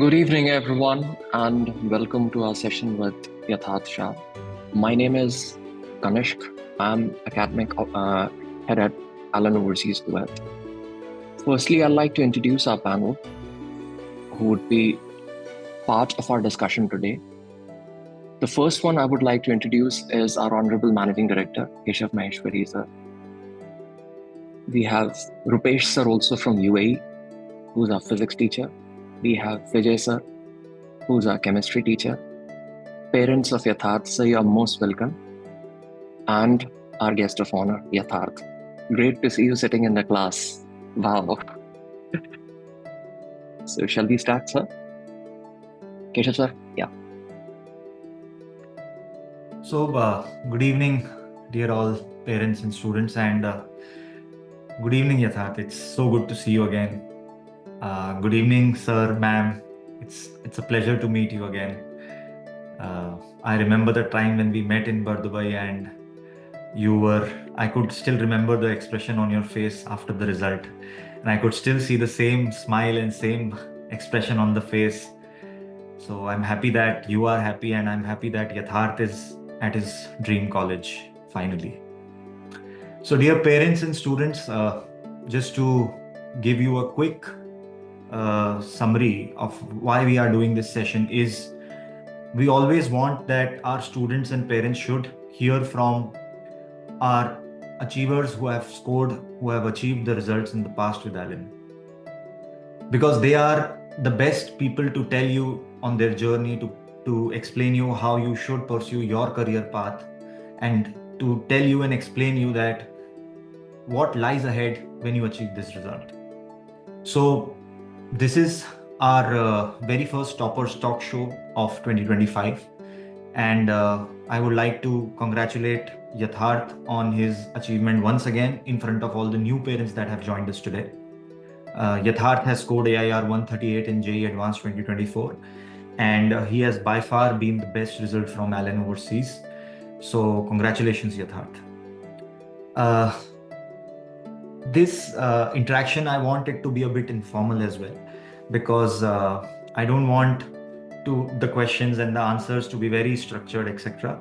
Good evening, everyone, and welcome to our session with Yatharth Shah. My name is Kanishk. I'm academic head at Allen Overseas Kuwait. Firstly, I'd like to introduce our panel, who would be part of our discussion today. The first one I would like to introduce is our Honorable Managing Director, Keshav Maheshwari sir. We have Rupesh sir also from UAE, who's our physics teacher. We have Vijay sir, who's our chemistry teacher. Parents of Yatharth, sir, you are most welcome. And our guest of honor, Yatharth. Great to see you sitting in the class. Wow. So shall we start, sir? Keshav sir? Yeah. So, good evening, dear all parents and students, and good evening, Yatharth. It's so good to see you again. Good evening, sir, ma'am. It's a pleasure to meet you again. I remember the time when we met in Bardubai, and I could still remember the expression on your face after the result, and I could still see the same smile and same expression on the face. So I'm happy that you are happy, and I'm happy that Yatharth is at his dream college finally. So dear parents and students, just to give you a quick summary of why we are doing this session is we always want that our students and parents should hear from our achievers who have achieved the results in the past with Allen. Because they are the best people to tell you on their journey, to explain you how you should pursue your career path, and to tell you and explain you that what lies ahead when you achieve this result. So this is our very first Toppers Talk Show of 2025. And I would like to congratulate Yatharth on his achievement once again in front of all the new parents that have joined us today. Yatharth has scored AIR 138 in JEE Advanced 2024, and he has by far been the best result from Allen Overseas. So congratulations, Yatharth. This interaction, I want it to be a bit informal as well, because I don't want the questions and the answers to be very structured, etc.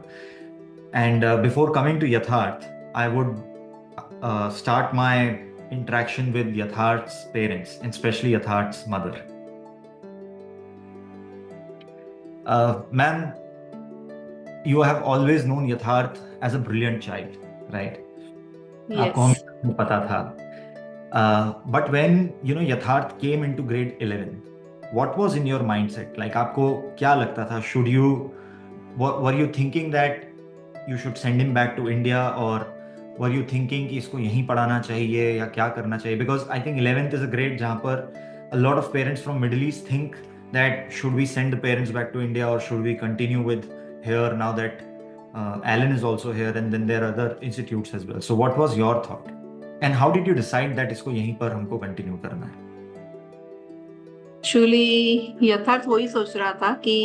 And before coming to Yatharth, I would start my interaction with Yatharth's parents, and especially Yatharth's mother. Ma'am, you have always known Yatharth as a brilliant child, right? आपको Yes. हमें पता था. But when Yatharth came into grade 11, what was in your mindset? Like आपको क्या लगता था? Were you thinking that you should send him back to India, or were you thinking कि इसको यहीं पढ़ाना चाहिए या क्या करना चाहिए? Because I think 11th is a grade जहाँ पर a lot of parents from Middle East think that should we send the parents back to India, or should we continue with here now that Allen is also here, and then there are other institutes as well. So what was your thought? And how did you decide that इसको यहीं पर हमको continue करना है? Actually यथार्थ वही सोच रहा था कि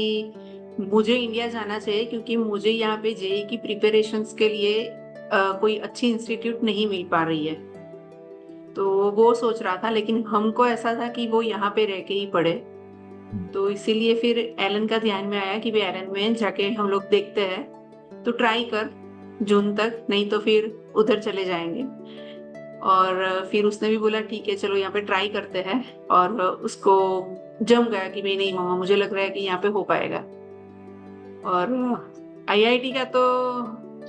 मुझे इंडिया जाना चाहिए, क्योंकि मुझे यहाँ पे जेई की प्रिपरेशंस के लिए कोई अच्छी इंस्टीट्यूट नहीं मिल पा रही है, तो वो सोच रहा था. लेकिन हमको ऐसा था कि वो यहाँ पे रह के ही पढ़े, तो इसीलिए फिर एलन का ध्यान में आया कि भाई एलन में जाके हम लोग देखते हैं, तो ट्राई कर जून तक, नहीं तो फिर उधर चले जाएंगे. और फिर उसने भी बोला ठीक है चलो यहाँ पे ट्राई करते हैं, और उसको जम गया कि भाई नहीं मामा, मुझे लग रहा है कि यहाँ पे हो पाएगा. और आईआईटी का तो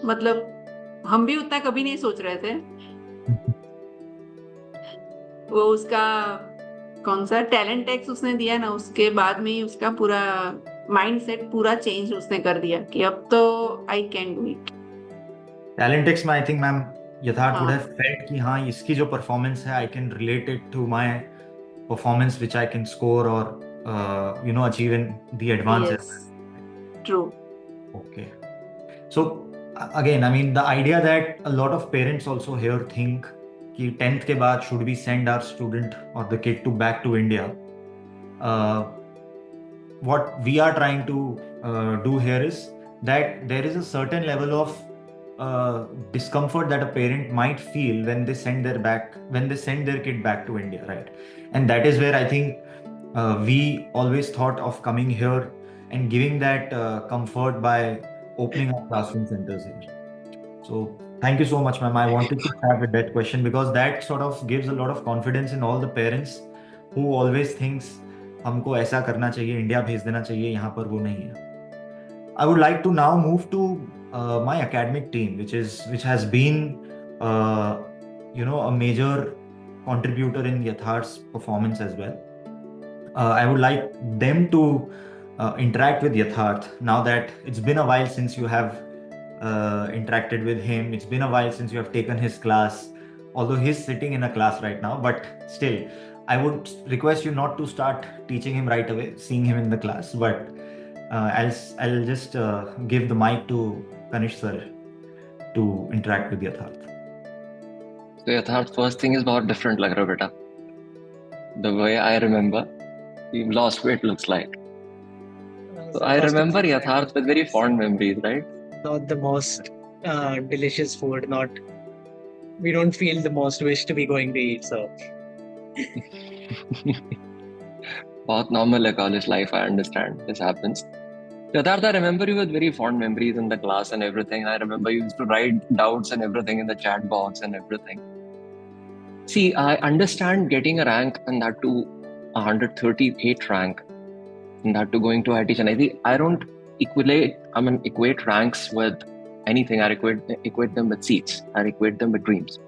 मतलब हम भी उतना कभी नहीं सोच रहे थे. वो उसका कौन सा टैलेंट टेक्स उसने दिया ना, उसके बाद में ही उसका पूरा माइंडसेट पूरा चेंज उसने कर दिया कि अब तो I can do it. Talent टेक्स में I think ma'am Yatharth would have felt कि हाँ इसकी जो performance है, I can relate it to my performance which I can score or achieve in the advanced. Yes, true. Okay. So again, I mean the idea that a lot of parents also here think कि 10th के बाद should we send our student or the kid to back to India. What we are trying to do here is that there is a certain level of discomfort that a parent might feel when they send their kid back to India, right? And that is where I think we always thought of coming here and giving that comfort by opening our classroom centers here. So thank you so much, ma'am. I wanted to start with that question because that sort of gives a lot of confidence in all the parents who always thinks हमको ऐसा करना चाहिए, India भेज देना चाहिए, यहाँ पर वो नहीं है. I would like to now move to my academic team, which has been a major contributor in Yatharth's performance as well. I would like them to interact with Yatharth now that it's been a while since you have interacted with him. It's been a while since you have taken his class, although he's sitting in a class right now, but still, I would request you not to start teaching him right away, seeing him in the class, but I'll just give the mic to Kanish sir to interact with Yatharth. So Yatharth, first thing is बहुत different लग रहा है बेटा. The way I remember, you've lost weight looks like. So I remember Yatharth with very fond memories, right? Not the most delicious food, we don't feel the most wish to be going to eat, so. बहुत normal है college life, I understand. This happens. Yatharth, I remember you with very fond memories in the class and everything. I remember you used to write doubts and everything in the chat box and everything. See, I understand getting a rank and that to 138 rank and that to going to IIT Chennai. I don't equate ranks with anything. I equate them with seats. I equate them with dreams.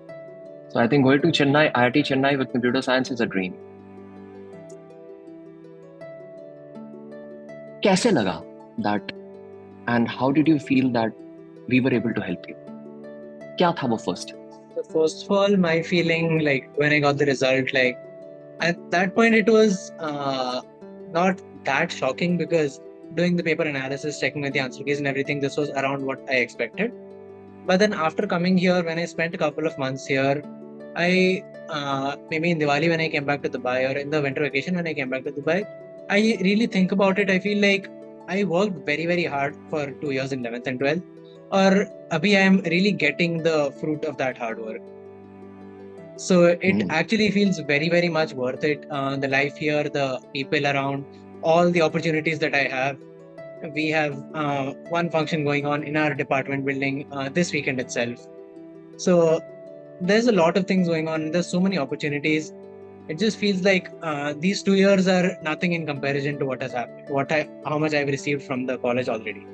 So I think going to Chennai, IIT Chennai with computer science is a dream. कैसे लगा that and how did you feel that we were able to help you? क्या था वो first? So first of all, my feeling like when I got the result, like at that point it was not that shocking because doing the paper analysis, checking with the answer keys and everything, this was around what I expected. But then after coming here, when I spent a couple of months here, I maybe in Diwali when I came back to Dubai or in the winter vacation when I came back to Dubai, I really think about it. I feel like I worked very, very hard for 2 years in 11th and 12th. Or abhi I am really getting the fruit of that hard work. So it actually feels very, very much worth it. The life here, the people around, all the opportunities that I have. We have one function going on in our department building this weekend itself. So there's a lot of things going on. There's so many opportunities. It just feels like these 2 years are nothing in comparison to what has happened, how much I've received from the college already.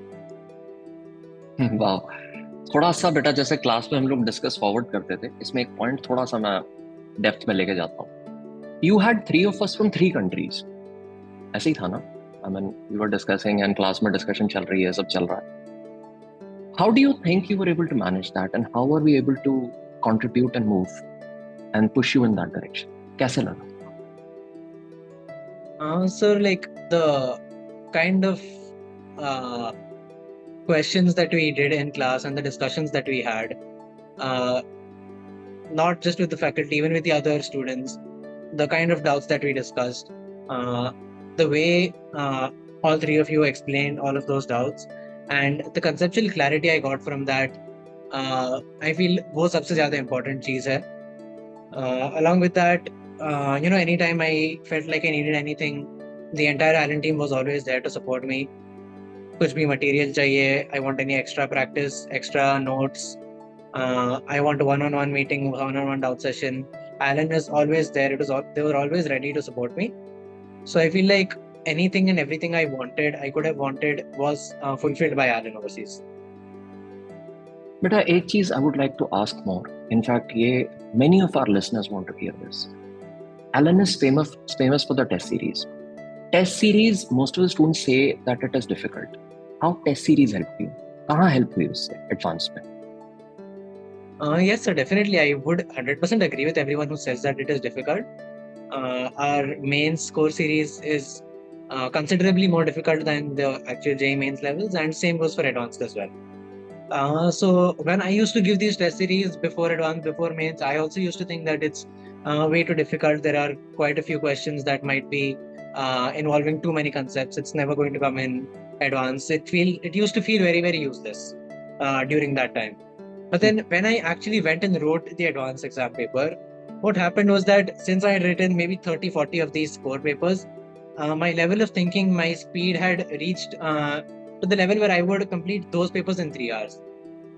वाह, थोड़ा सा बेटा जैसे class में हम लोग discuss forward करते थे, इसमें एक पॉइंट थोड़ा सा मैं डेप्थ में लेके जाता हूँ. You had 3 of us from 3 countries. ऐसे ही था ना? I mean, we were discussing and class में डिस्कशन चल रही है, सब चल रहा है. How do you think you were able to manage that and how were we able to contribute and move and push you in that direction? कैसे लगा? So like the kind of questions that we did in class and the discussions that we had, not just with the faculty, even with the other students, the kind of doubts that we discussed, the way all 3 of you explained all of those doubts and the conceptual clarity I got from that, I feel वो सबसे ज़्यादा important चीज़ है. Along with that, anytime I felt like I needed anything, the entire Allen team was always there to support me. कुछ भी material चाहिए, I want any extra practice, extra notes, I want a one-on-one meeting, one-on-one doubt session. Allen is always there. They were always ready to support me. So I feel like anything and everything I could have wanted was fulfilled by Allen overseas. बेटा एक चीज I would like to ask more. In fact, many of our listeners want to hear this. Allen is famous for the test series. Test series, most of the students say that it is difficult. How test series help you? कहाँ help you उससे advanced में? Yes, sir, definitely. I would 100% agree with everyone who says that it is difficult. Our mains core series is considerably more difficult than the actual JEE mains levels, and same goes for advanced as well. So when I used to give these test series before advanced, before mains, I also used to think that it's way too difficult. There are quite a few questions that might be involving too many concepts. It's never going to come in advanced. It used to feel very, very useless during that time. But then when I actually went and wrote the advanced exam paper, what happened was that since I had written maybe 30-40 of these core papers, my level of thinking, my speed had reached to the level where I would complete those papers in 3 hours.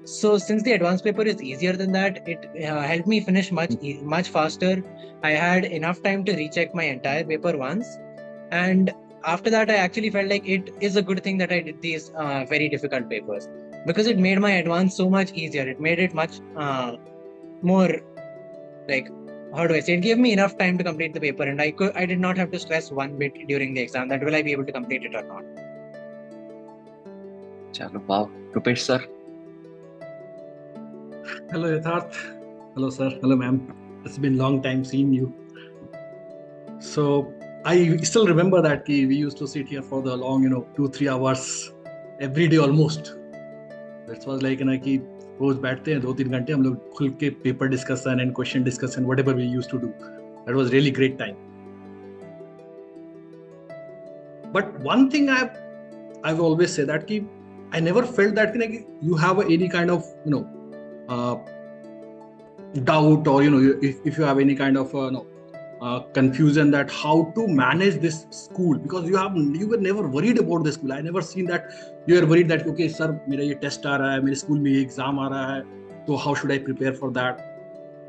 So since the advanced paper is easier than that, it helped me finish much faster. I had enough time to recheck my entire paper once, and after that, I actually felt like it is a good thing that I did these very difficult papers, because it made my advanced so much easier. It made it much more, like, how do I say? It gave me enough time to complete the paper, and I did not have to stress one bit during the exam that will I be able to complete it or not. Chalo, wow. Rupesh sir. Hello Yatharth. Hello sir. Hello ma'am. It's been long time seeing you. So I still remember that we used to sit here for the long, 2-3 hours every day almost. That was like कि रोज बैठते हैं 2-3 घंटे हम लोग खुल के paper discussion and question discussion whatever we used to do. That was really great time. But one thing I've always said that I never felt that you have any kind of doubt, or if you have any kind of confusion that how to manage this school, because you were never worried about the school. I never seen that you were worried that okay sir मेरा ये test आ रहा है, मेरे school में ये exam आ रहा है, so how should I prepare for that?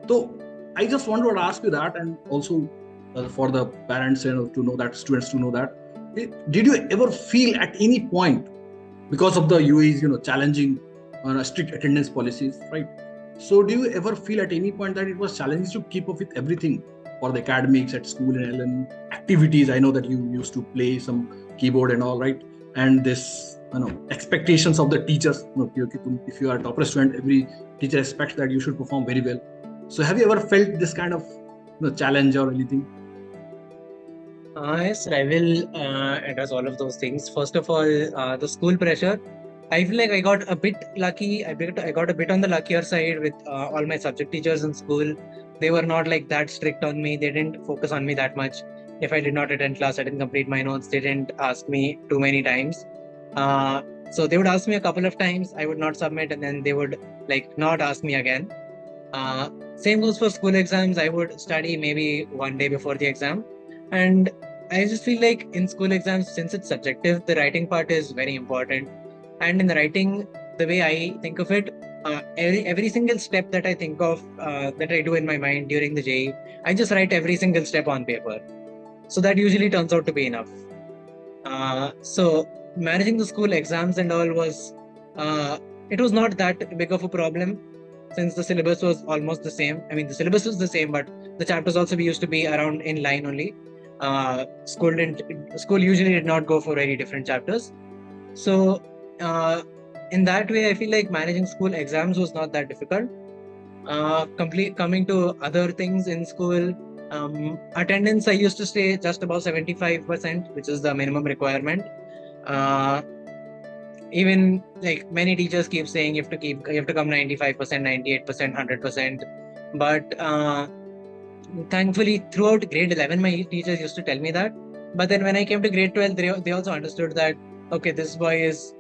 So I just wanted to ask you that, and also for the parents to know that, students to know that, did you ever feel at any point, because of the UAE's challenging strict attendance policies, right? So do you ever feel at any point that it was challenging to keep up with everything for the academics at school and Allen activities? I know that you used to play some keyboard and all, right? And this expectations of the teachers, if you are a topper student, every teacher expects that you should perform very well. So have you ever felt this kind of challenge or anything? Yes, I will address all of those things. First of all, the school pressure. I feel like I got a bit lucky. I got a bit on the luckier side with all my subject teachers in school. They were not like that strict on me. They didn't focus on me that much. If I did not attend class, I didn't complete my notes. They didn't ask me too many times. So they would ask me a couple of times. I would not submit, and then they would not ask me again. Same goes for school exams. I would study maybe one day before the exam. And I just feel like in school exams, since it's subjective, the writing part is very important. And in the writing, the way I think of it, every single step that I think of, that I do in my mind during the JEE, I just write every single step on paper. So that usually turns out to be enough. So managing the school exams and all it was not that big of a problem, since the syllabus was almost the same. I mean, the syllabus was the same, but the chapters also used to be around in line only. School usually did not go for very different chapters. So in that way, I feel like managing school exams was not that difficult. Coming to other things in school, attendance, I used to stay just above 75%, which is the minimum requirement. Even many teachers keep saying you have to come 95%, 98%, 100%. But thankfully, throughout grade 11, my teachers used to tell me that. But then when I came to grade 12, they also understood that, okay, this boy is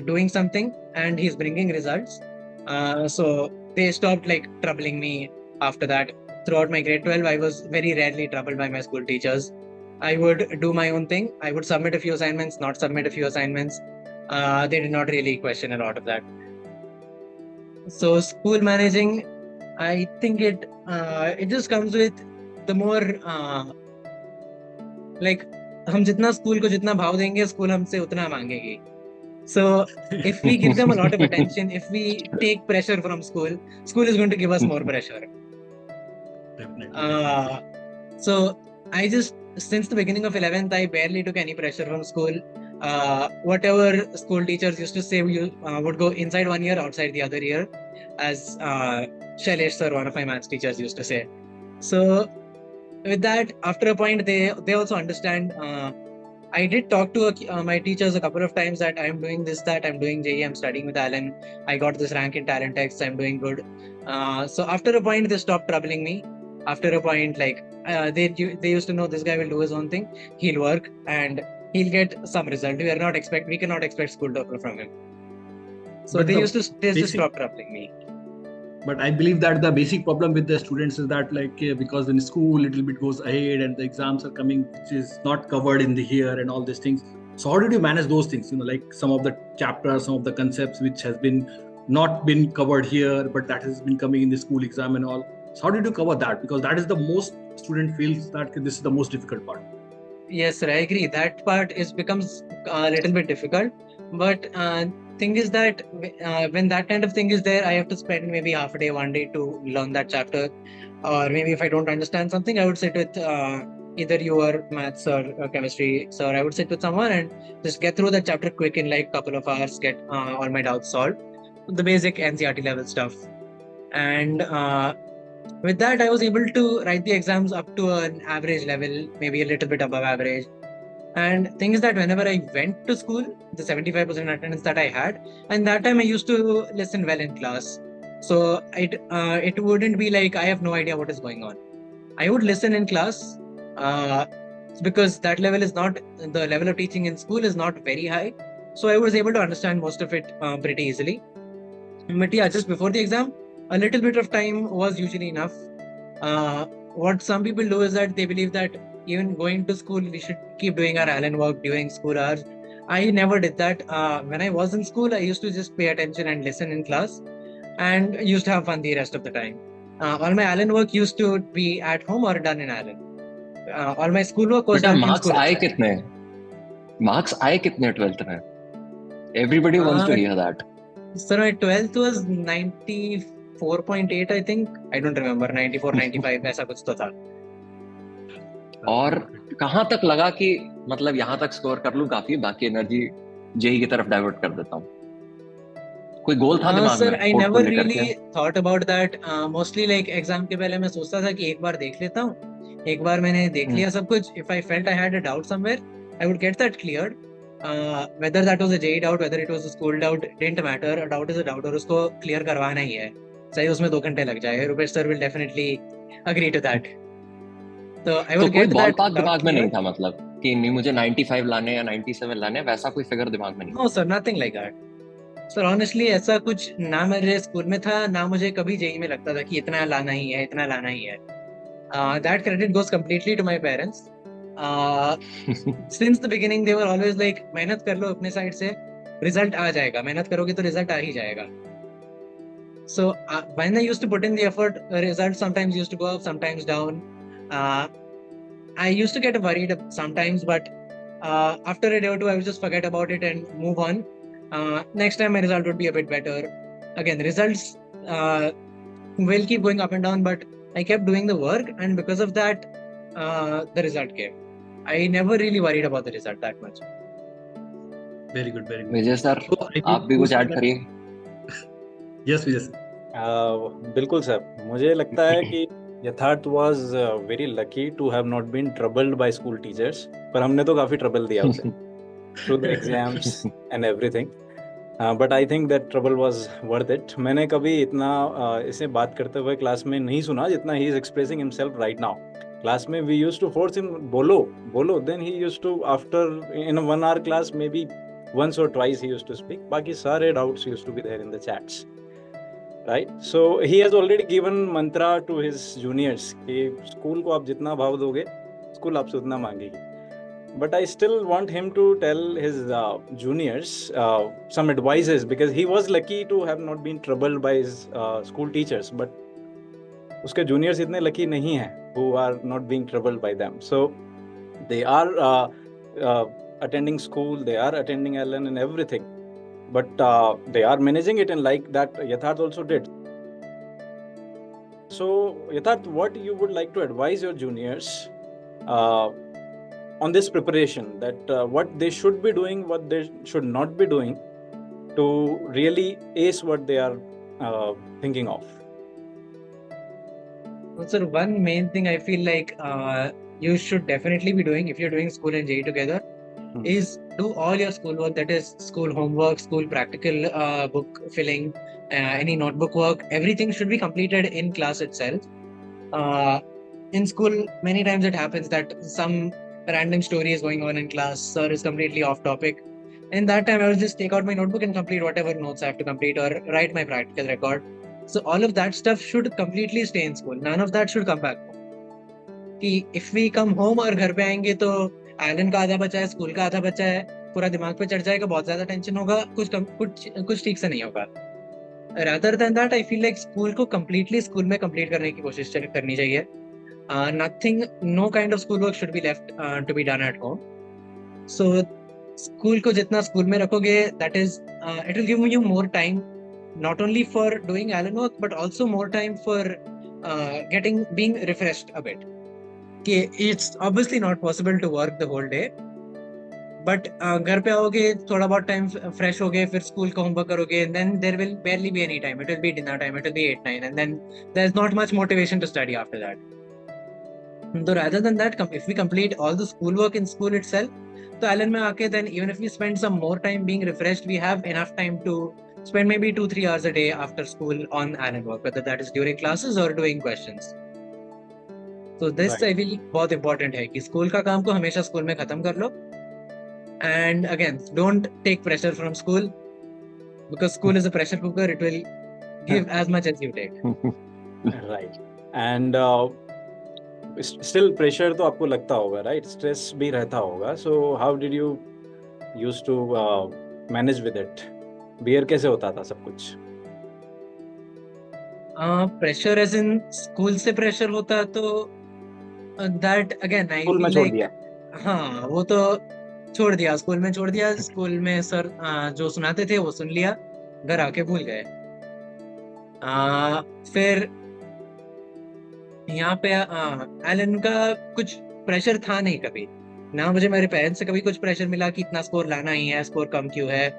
doing something and he's bringing results. So they stopped troubling me after that. Throughout my grade 12, I was very rarely troubled by my school teachers. I would do my own thing. I would submit a few assignments, not submit a few assignments. They did not really question a lot of that. So school managing, I think it just comes with the more हम जितना school को जितना भाव देंगे, school हमसे उतना मांगेगी. So if we give them a lot of attention, if we take pressure from school is going to give us more pressure. Definitely. So I just, since the beginning of 11th, I barely took any pressure from school. Whatever school teachers used to say, you would go inside one ear, outside the other ear, as Shailesh sir, one of my maths teachers, used to say. So with that, after a point, they also understand. I did talk to my teachers a couple of times that I'm doing this, that I'm doing JEE, I'm studying with Allen, I got this rank in talent text, I'm doing good. So after a point, they stopped troubling me. After a point, they used to know this guy will do his own thing, he'll work and he'll get some result. We cannot expect school topper from him. So But they used to stop troubling me. But I believe that the basic problem with the students is that because in school little bit goes ahead and the exams are coming which is not covered in the here and all these things. So how did you manage those things? Like some of the chapters, some of the concepts which has been not been covered here, but that has been coming in the school exam and all. So how did you cover that? Because that is the most student feels that this is the most difficult part. Yes, sir, I agree. That part becomes a little bit difficult. But thing is that when that kind of thing is there, I have to spend maybe half a day, one day to learn that chapter. Or maybe if I don't understand something, I would sit with either your maths or chemistry sir. I would sit with someone and just get through that chapter quick in like a couple of hours, get all my doubts solved. The basic NCERT level stuff. And with that, I was able to write the exams up to an average level, maybe a little bit above average. And thing is that whenever I went to school, the 75% attendance that I had, and that time I used to listen well in class. So it wouldn't be like I have no idea what is going on. I would listen in class because that level is not, the level of teaching in school is not very high. So I was able to understand most of it pretty easily. But yeah, just before the exam, a little bit of time was usually enough. What some people do is that they believe that even going to school, we should keep doing our Allen work during school hours. I never did that. When I was in school, I used to just pay attention and listen in class and used to have fun the rest of the time. All my Allen work used to be at home or done in Allen. All my schoolwork was done in school. Marks आए कितने 12th में? Everybody wants to hear that. Sir, my 12th was 94.8, I think. I don't remember, 94, 95, ऐसा कुछ तो था. और कहाँ तक लगा कि मतलब यहाँ तक स्कोर कर लूँ काफी, बाकी एनर्जी जेई की तरफ डाइवर्ट कर देता हूँ? कोई गोल था दिमाग में? Sir, I never really thought about that. Mostly like exam के पहले मैं सोचता था कि एक बार देख लेता हूँ. एक बार मैंने देख लिया सब कुछ. If I felt I had a doubt somewhere, I would get that cleared. Whether that was a JEE doubt, whether it was a school doubt, didn't matter. A doubt is a doubt और उसको clear करवाना ही है. चाहे उसमें 2 घंटे लग जाए. Rupesh sir will definitely agree to that. So I will get that. Ballpark दिमाग में नहीं था मतलब कि नहीं मुझे 95 लाने या 97 लाने, वैसा कोई फिगर दिमाग में नहीं? No sir, nothing like that. Sir, honestly ऐसा कुछ ना मेरे स्कूल में था, ना मुझे कभी जेई में लगता था कि इतना लाना ही है, इतना लाना ही है. That credit goes completely to my parents. Since the beginning they were always like मेहनत कर लो अपने साइड से, रिजल्ट आ जाएगा, मेहनत करोगे तो रिजल्ट आ ही जाएगा. So when I used to put in the effort, results sometimes used to go up, sometimes down. I used to get worried sometimes, but after a day or two I would just forget about it and move on. Next time my result would be a bit better. Again, results will keep going up and down, but I kept doing the work, and because of that the result came. I never really worried about the result that much. Very good, very good. Vijay sir, आप भी कुछ add करिए. Yes, Vijay. बिल्कुल sir, मुझे लगता है कि यथार्थ was very lucky to have not been troubled by school teachers, पर हमने तो काफी trouble दिया उसे through the exams and everything. But I think that trouble was worth it. मैंने कभी इतना इसे बात करते हुए क्लास में नहीं सुना जितना he is expressing himself right now. Class में we used to force him बोलो. Then he used to, after in a 1 hour class, maybe once or twice he used to speak. बाकी सारे doubts used to be there in the chats. Right? So he has already given mantra to his juniors कि school को आप जितना भाव दोगे, school आपसे उतना मांगेगी. But I still want him to tell his juniors some advices, because he was lucky to have not been troubled by his school teachers. But उसके juniors इतने lucky नहीं हैं who are not being troubled by them. So they are attending school, they are attending Allen and everything, but they are managing it, and like that Yatharth also did. So Yatharth, what you would like to advise your juniors on this preparation, that what they should be doing, what they should not be doing to really ace what they are thinking of? Well, sir, one main thing I feel like you should definitely be doing if you're doing school and JEE together is do all your schoolwork, that is school homework, school practical book filling, any notebook work, everything should be completed in class itself. In school, many times it happens that some random story is going on in class, sir is completely off topic. In that time, I will just take out my notebook and complete whatever notes I have to complete or write my practical record. So all of that stuff should completely stay in school. None of that should come back home. कि if we come home और घर पे आएंगे तो island का आधा बचा है, स्कूल का आधा बचा है, पूरा दिमाग पे चढ़ जाएगा, बहुत ज्यादा टेंशन होगा, कुछ ठीक से नहीं होगा. Rather than that, I feel like school को completely स्कूल में complete करने की कोशिश करनी चाहिए. Nothing, no kind of school work should be left to be done at home. So school को जितना स्कूल में रखोगे, that is, it will give you more time, not only for doing Allen work, but also more time for being refreshed a bit. It's obviously not possible to work the whole day, but घर पे आओगे, थोड़ा बहुत time fresh हो गए, फिर school का homework करोगे, and then there will barely be any time. It will be dinner time, it will be 8-9, and then there's not much motivation to study after that. So rather than that, if we complete all the schoolwork in school itself, तो Allen में आके, then even if we spend some more time being refreshed, we have enough time to spend maybe 2-3 hours a day after school on Allen work, whether that is during classes or doing questions. So this Right. I feel बहुत important है कि school का काम को हमेशा school में खत्म कर लो. And again, don't take pressure from school, because school is a pressure cooker. It will give as much as you take. Right. And still pressure तो आपको लगता होगा, right? Stress भी रहता होगा. So how did you used to manage with it? Bear कैसे होता था सब कुछ? Pressure as in school से pressure होता तो that again I स्कूल में feel छोड़ like, दिया. हाँ, वो तो छोड़ दिया, स्कूल में छोड़ दिया. स्कूल में सर जो सुनाते थे वो सुन लिया, घर आके भूल गए. फिर यहाँ पे एलन का कुछ प्रेशर था नहीं कभी ना. मुझे मेरे पेरेंट्स से कभी कुछ प्रेशर मिला कि इतना स्कोर लाना ही है, स्कोर कम क्यों है.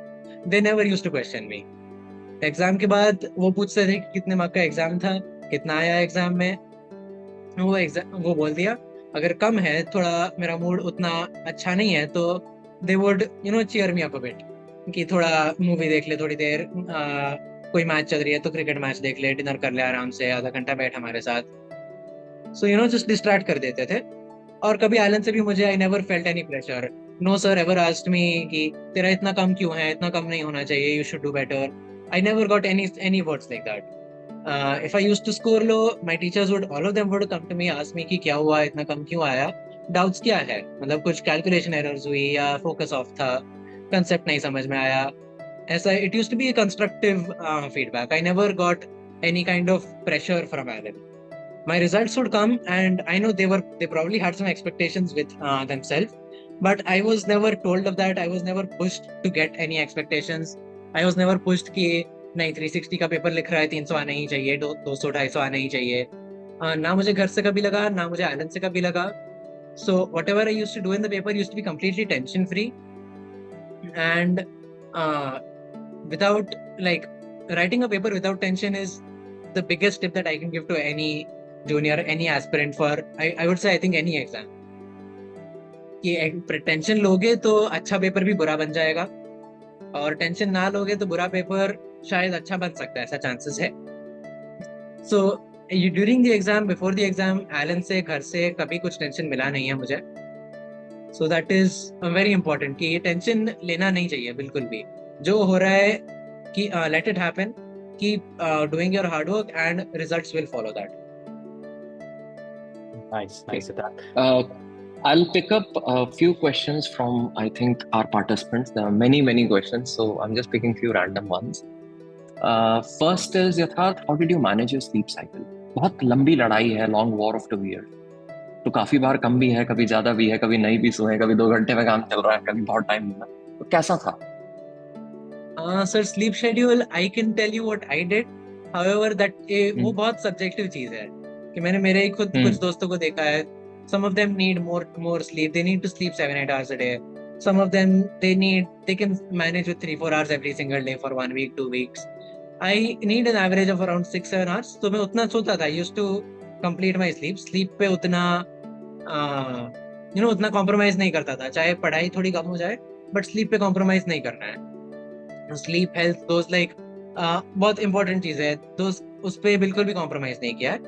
They never used to question me. Exam के बाद वो पूछते थे कि कितने मार्क का एग्जाम था, कितना आया एग्जाम में. वो बोल दिया. अगर कम है, थोड़ा मेरा मूड उतना अच्छा नहीं है, तो they would cheer me up a bit कि थोड़ा मूवी देख ले थोड़ी देर, कोई मैच चल रही है तो क्रिकेट मैच देख ले, डिनर कर ले आराम से, आधा घंटा बैठ हमारे साथ. सो जस्ट डिस्ट्रैक्ट कर देते थे. और कभी आइलैंड से भी मुझे I never felt any pressure. No sir ever asked me कि तेरा इतना कम क्यों है, इतना कम नहीं होना चाहिए, you should do better. I never got any words like that. If I used to score low, my teachers would, all of them would come to me, ask me कि क्या हुआ, इतना कम क्यों आया, doubts क्या है, मतलब कुछ calculation errors हुई या focus off था, concept नहीं समझ में आया. ऐसा it used to be a constructive feedback. I never got any kind of pressure from Allen. My results would come, and I know they probably had some expectations with themselves, but I was never told of that. I was never pushed to get any expectations. I was never pushed कि नहीं 360 का paper लिख रहा है, 300 आना ही चाहिए, 200-250 आना ही चाहिए. ना मुझे घर से कभी लगा, ना मुझे आइलैंड से कभी लगा. So whatever I used to do in the paper used to be completely tension free, and without like writing a paper without tension is the biggest tip that I can give to any junior, any aspirant for I would say I think any exam. कि tension लोगे तो अच्छा paper भी बुरा बन जाएगा, और tension ना लोगे तो बुरा पेपर शायद अच्छा बन सकता है, ऐसा चांसेस है. So during the exam, before the exam, Allen से, घर से कभी कुछ टेंशन मिला नहीं है मुझे. So that is very important कि ये टेंशन लेना नहीं चाहिए बिल्कुल भी. जो हो रहा है कि let it happen, keep doing your hard work and results will follow that. Nice that. I'll pick up a few questions from, I think, our participants. There are many questions, so I'm just picking few random ones. First is, Yatharth, how did you manage your sleep cycle? बहुत लंबी लड़ाई है, long war of 2 years. तो काफी बार कम भी है, कभी ज्यादा भी है, कभी नहीं भी सोए, कभी 2 घंटे में काम चल रहा है, कभी बहुत टाइम मिला. तो कैसा था? Sir, sleep schedule, I can tell you what I did. However, that वो बहुत subjective चीज है कि मैंने मेरे ही खुद कुछ दोस्तों को देखा है. Some of them need more sleep. They need to sleep 7-8 hours a day. Some of them they can manage with 3-4 hours every single day for 1 week, 2 weeks. I need an average of around 6-7 hours. तो मैं उतना सोता था. I used to complete my sleep. Sleep पे उतना उतना compromise नहीं करता था. चाहे पढ़ाई थोड़ी कम हो जाए, but sleep पे compromise नहीं करना है. Sleep, health, those like बहुत important चीज है. उस पे बिल्कुल भी compromise नहीं किया है.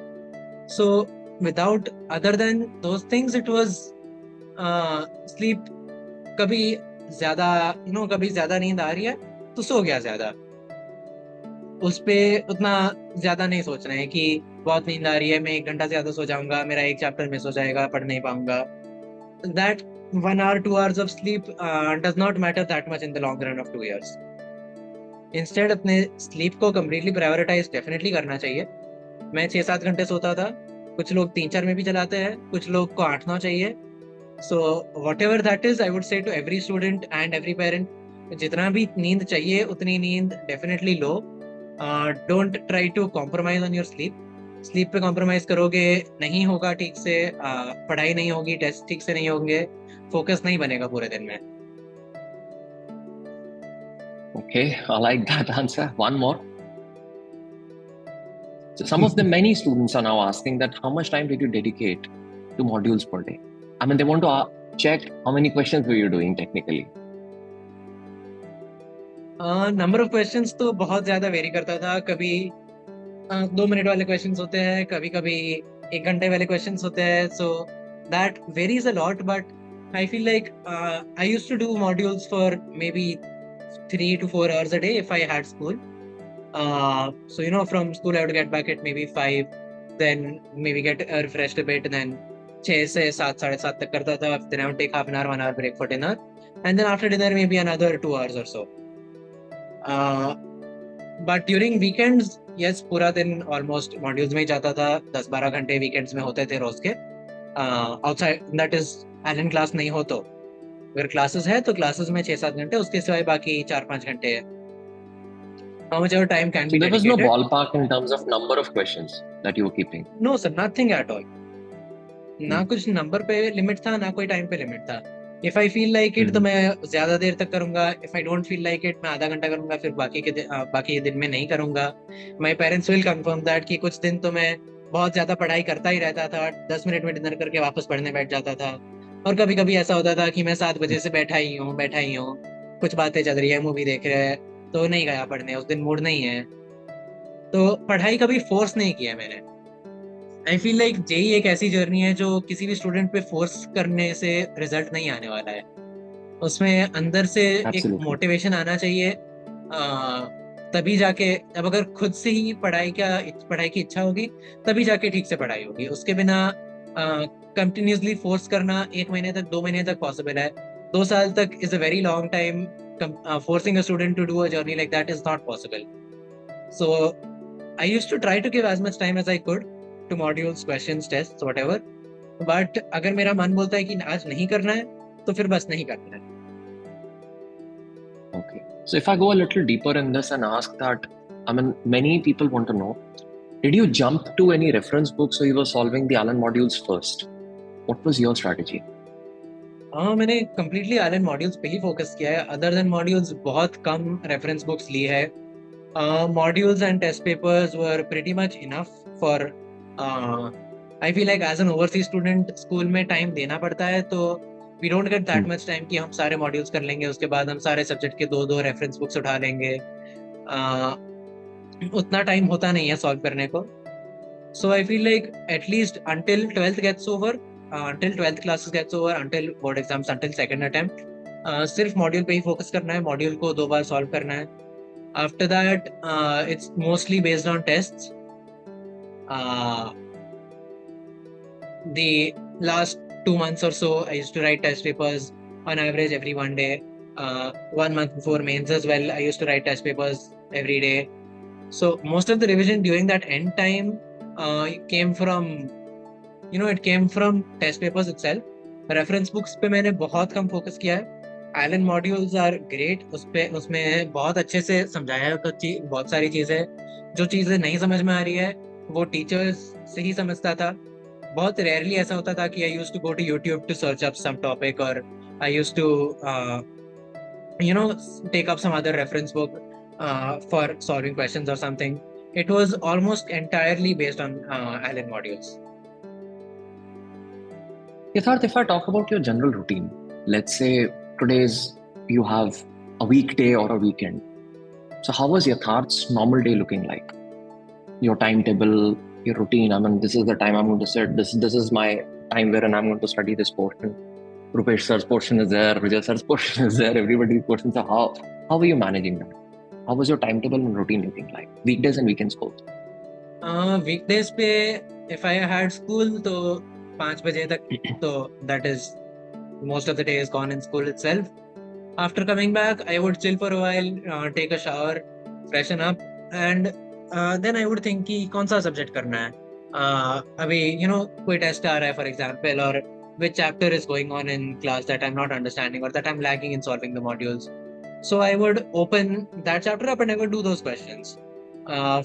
So without other than those things, it was sleep. कभी ज्यादा नींद आ रही है तो सो गया ज्यादा. उस पे उतना ज्यादा नहीं सोच रहे हैं कि बहुत नींद आ रही है, मैं 1 घंटा से ज्यादा सो जाऊंगा, मेरा एक चैप्टर मिस हो जाएगा, पढ़ नहीं पाऊंगा. That 1 hour, 2 hours of sleep does not matter that much in the long run of 2 years. Instead अपने स्लीप को कम्प्लीटली प्रायोरिटाइज डेफिनेटली करना चाहिए. मैं 6-7 घंटे सोता था, कुछ लोग 3-4 में भी चलाते हैं, कुछ लोग को 8-9 चाहिए. So whatever that is, I would say to every student and every parent, जितना भी नींद चाहिए उतनी नींद डेफिनेटली लो. Don't try to compromise on your sleep. Sleep पे कॉम्प्रोमाइज करोगे नहीं होगा ठीक से, पढ़ाई नहीं होगी, टेस्ट ठीक से नहीं होंगे, फोकस नहीं बनेगा पूरे दिन में. Okay, I like that answer. One more. So some of the many students are now asking that how much time did you dedicate to modules per day? I mean, they want to check how many questions were you doing technically. Number of questions तो बहुत ज्यादा very करता था. कभी 2 minute वाले questions होते हैं, कभी कभी 1 घंटे वाले क्वेश्चंस होते हैं. So that varies a lot, but I feel like I used to do modules for maybe 3 to 4 hours a day if I had school. So from school I would get back at maybe 5, then maybe get refreshed a bit, then 6 से 7, 7:30 तक करता था. Then I would take half an hour, 1 hour break for dinner, and then after dinner maybe another 2 hours or so. But during weekends, yes, पूरा दिन almost modules में ही जाता था. 10-12 घंटे weekends में होते थे रोज के. Outside that is Allen class नहीं हो तो, अगर क्लासेस है तो क्लासेस में 6-7 घंटे, उसके सिवाय बाकी 4-5 घंटे है. How much ever time can So be there was no dedicated? ballpark in terms of number of questions that you were keeping. No sir, nothing at all. ना कुछ नंबर पे लिमिट था, ना कोई टाइम पे लिमिट था. If I feel like it तो मैं ज्यादा देर तक करूंगा. If I don't feel like it, मैं आधा घंटा करूंगा, फिर बाकी दिन में नहीं करूंगा. My parents will confirm that कि कुछ दिन तो मैं बहुत ज्यादा पढ़ाई करता ही रहता था, 10 मिनट में डिनर करके वापस पढ़ने बैठ जाता था. और कभी कभी ऐसा होता था कि मैं 7 बजे से बैठा ही हूँ, कुछ बातें चल रही है, मूवी देख रहे हैं, तो नहीं गया पढ़ने, उस दिन मूड नहीं है. तो पढ़ाई कभी फोर्स नहीं किया मैंने. आई फील लाइक जेई एक ऐसी जर्नी है जो किसी भी स्टूडेंट पे फोर्स करने से रिजल्ट नहीं आने वाला है. उसमें अंदर से एक मोटिवेशन आना चाहिए, तभी जाके, अब अगर खुद से ही पढ़ाई की इच्छा होगी तभी जाके ठीक से पढ़ाई होगी. उसके बिना कंटिन्यूसली फोर्स करना 1 महीने तक, 2 महीने तक पॉसिबल है. 2 साल तक is a very long time. Forcing a student to do a journey like that is not possible. So I used to try to give as much time as I could to modules, questions, tests, whatever. But अगर मेरा मन बोलता है कि आज नहीं करना है तो फिर बस नहीं करना है. Okay. So if I go a little deeper in this and ask that, I mean, many people want to know, did you jump to any reference books or you were solving the Allen modules first? What was your strategy? हाँ, मैंने completely Allen modules पे ही focus किया है. Other then modules बहुत कम reference books ली है. Modules and test papers were pretty much enough for I feel like as an overseas student school में time देना पड़ता है, तो we don't get that much time कि हम सारे modules कर लेंगे, उसके बाद हम सारे सब्जेक्ट के 2-2 रेफरेंस बुक्स उठा लेंगे. उतना टाइम होता नहीं है सॉल्व करने को. So I feel like at least until 12th gets over, until 12th classes gets over, until board exams, until second attempt, सिर्फ मॉड्यूल पे ही फोकस करना है, मॉड्यूल को 2 बार सॉल्व करना है. After that, it's mostly based on tests. The last 2 months or so, I used to write test papers on average every 1 day. 1 month before mains as well, I used to write test papers every day. So most of the revision during that end time came from test papers itself. Reference books पे मैंने बहुत कम focus किया है. Allen modules are great. उसमें बहुत अच्छे से समझाया है बहुत सारी चीजें. जो चीजें नहीं समझ में आ रही है वो टीचर्स से ही समझता था. बहुत रेयरली ऐसा होता था कि I used to go to YouTube to search up some topic, or I used to take up some other reference book for solving questions or something. It was almost entirely based on Allen modules. Yatharth, if I talk about your general routine, let's say you have a weekday or a weekend. So how was Yatharth's normal day looking like? Your timetable, your routine. I mean, this is the time I'm going to sit. This is my time wherein I'm going to study this portion. Rupesh sir's portion is there, Vijay sir's portion is there, everybody's portion. So how are you managing that? How was your timetable and routine looking like? Weekdays and weekends both. Weekdays पे if I had school तो 5 बजे तक, तो that is most of the day is gone in school itself. After coming back, I would chill for a while, take a shower, freshen up, and then I would think कि कौन सा subject करना है. अभी कोई test आ रहा है for example, or which chapter is going on in class that I'm not understanding or that I'm lagging in solving the modules. So I would open that chapter up and I would do those questions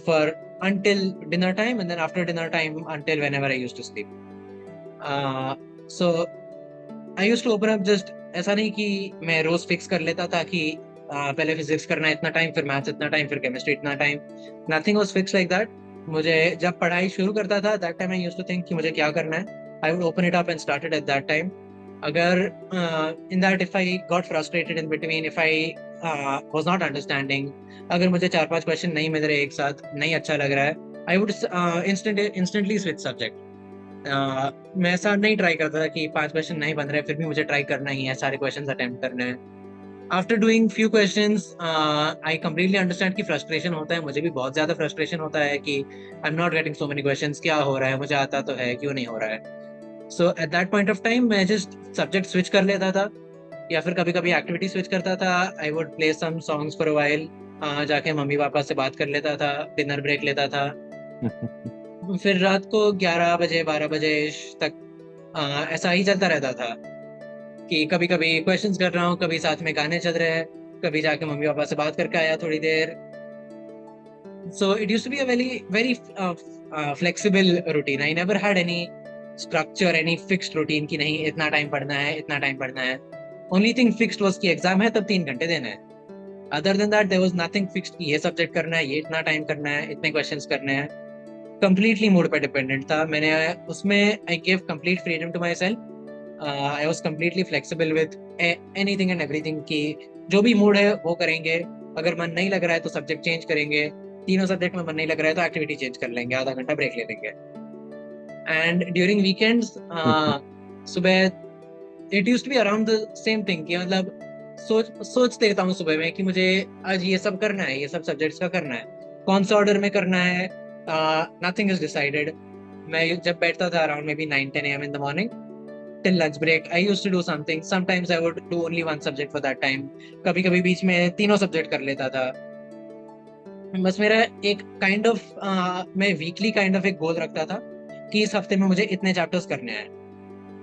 for until dinner time, and then after dinner time until whenever I used to sleep. So I used to open up just ऐसा नहीं कि मैं रोज fix कर लेता था कि पहले physics करना है इतना टाइम, फिर मैथ्स इतना टाइम, फिर केमिस्ट्री इतना time. Nothing was fix like that. मुझे जब पढ़ाई शुरू करता था that time I used to think कि मुझे क्या करना है. I would open it up and started at that time. अगर in that if I got frustrated in between, if I was not understanding, अगर मुझे 4-5 क्वेश्चन नहीं मिल रहे एक साथ, नहीं अच्छा लग रहा है, I would instantly switch subject. मैं ऐसा नहीं ट्राई करता था कि 5 क्वेश्चन नहीं बन रहे फिर भी मुझे ट्राई करना ही है, सारे क्वेश्चंस अटेम्प्ट करने हैं. After doing few questions I completely understand कि फ्रस्ट्रेशन होता है. मुझे भी बहुत ज्यादा फ्रस्ट्रेशन होता है कि आई am not getting so many questions, क्या हो रहा है, मुझे आता तो है, क्यों नहीं हो रहा है. So at that point of time मैं जस्ट सब्जेक्ट स्विच कर लेता था, या फिर कभी कभी एक्टिविटी स्विच करता था. I would play some songs for a while, जाके मम्मी पापा से बात कर लेता था, डिनर ब्रेक लेता था. फिर रात को 11 बजे 12 बजे तक ऐसा ही चलता रहता था कि कभी कभी क्वेश्चंस कर रहा हूँ, कभी साथ में गाने चल रहे हैं, कभी जाके मम्मी पापा से बात करके आया थोड़ी देर. So it used to be a very flexible routine. I never had any structure, any fixed routine कि नहीं इतना टाइम पढ़ना है, इतना टाइम पढ़ना है. ओनली थिंग फिक्स्ड वाज कि एग्जाम है तब 3 घंटे देना है. Other than that there was nothing fixed कि ये सब्जेक्ट करना है, ये इतना टाइम करना है, इतने क्वेश्चंस करने हैं. कंप्लीटली मूड पे डिपेंडेंट था. मैंने उसमें I give complete freedom to myself. I was completely flexible with anything and everything कि जो भी मूड है वो करेंगे. अगर मन नहीं लग रहा है तो सब्जेक्ट चेंज करेंगे. 3 सब्जेक्ट में मन नहीं लग रहा है तो एक्टिविटी चेंज कर लेंगे, आधा घंटा ब्रेक ले लेंगे. एंड ड्यूरिंग वीकेंड्स सुबह it used to be around the same thing कि मतलब सोच देता हूँ सुबह में कि मुझे आज ये सब करना है, ये सब सब्जेक्ट्स का करना है, कौन सा ऑर्डर में करना है. Nothing is decided. मैं जब बैठता था around maybe 9-10 a.m. in the morning till lunch break, I used to do something. Sometimes I would do only one subject for that time. कभी कभी बीच में 3 सब्जेक्ट कर लेता था. बस मेरा एक काइंड ऑफ मैं वीकली काइंड ऑफ एक गोल रखता था कि इस हफ्ते में मुझे इतने चैप्टर्स करने हैं.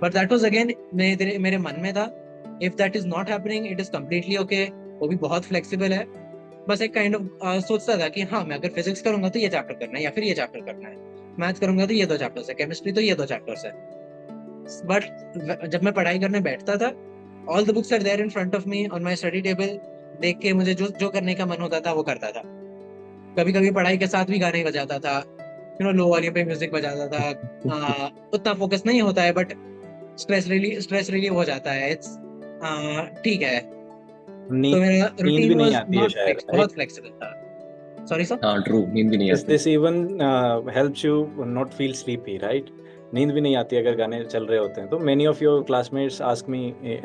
बट दैट वाज अगेन मेरे मन में था. If that is not happening it is completely okay. वो भी बहुत फ्लेक्सिबल है. बस एक काइंड ऑफ सोचता था कि हाँ मैं अगर फिजिक्स करूंगा तो ये चैप्टर करना है या फिर ये चैप्टर करना है, मैथ्स करूंगा तो ये 2 चैप्टर्स है, केमिस्ट्री तो ये 2 चैप्टर्स है. बट जब मैं पढ़ाई करने बैठता था, all the books are there in front of me on my study table. देख के मुझे जो करने का मन होता था वो करता था. कभी कभी पढ़ाई के साथ भी गाने बजाता था, लो वॉल्यूम पे म्यूजिक बजाता था. उतना फोकस नहीं होता है बट स्ट्रेस रिलीव हो जाता है. इट्स ठीक है. तो मेरा नींद भी रूटीन नहीं वाज आती है नॉट शायद, फिक्स्ड, बहुत फ्लेक्सिबल था. Sorry sir. हाँ ट्रू, नींद भी नहीं आती. This even helps you not feel sleepy, right? नींद भी नहीं आती अगर गाने चल रहे होते हैं. तो many of your classmates ask me,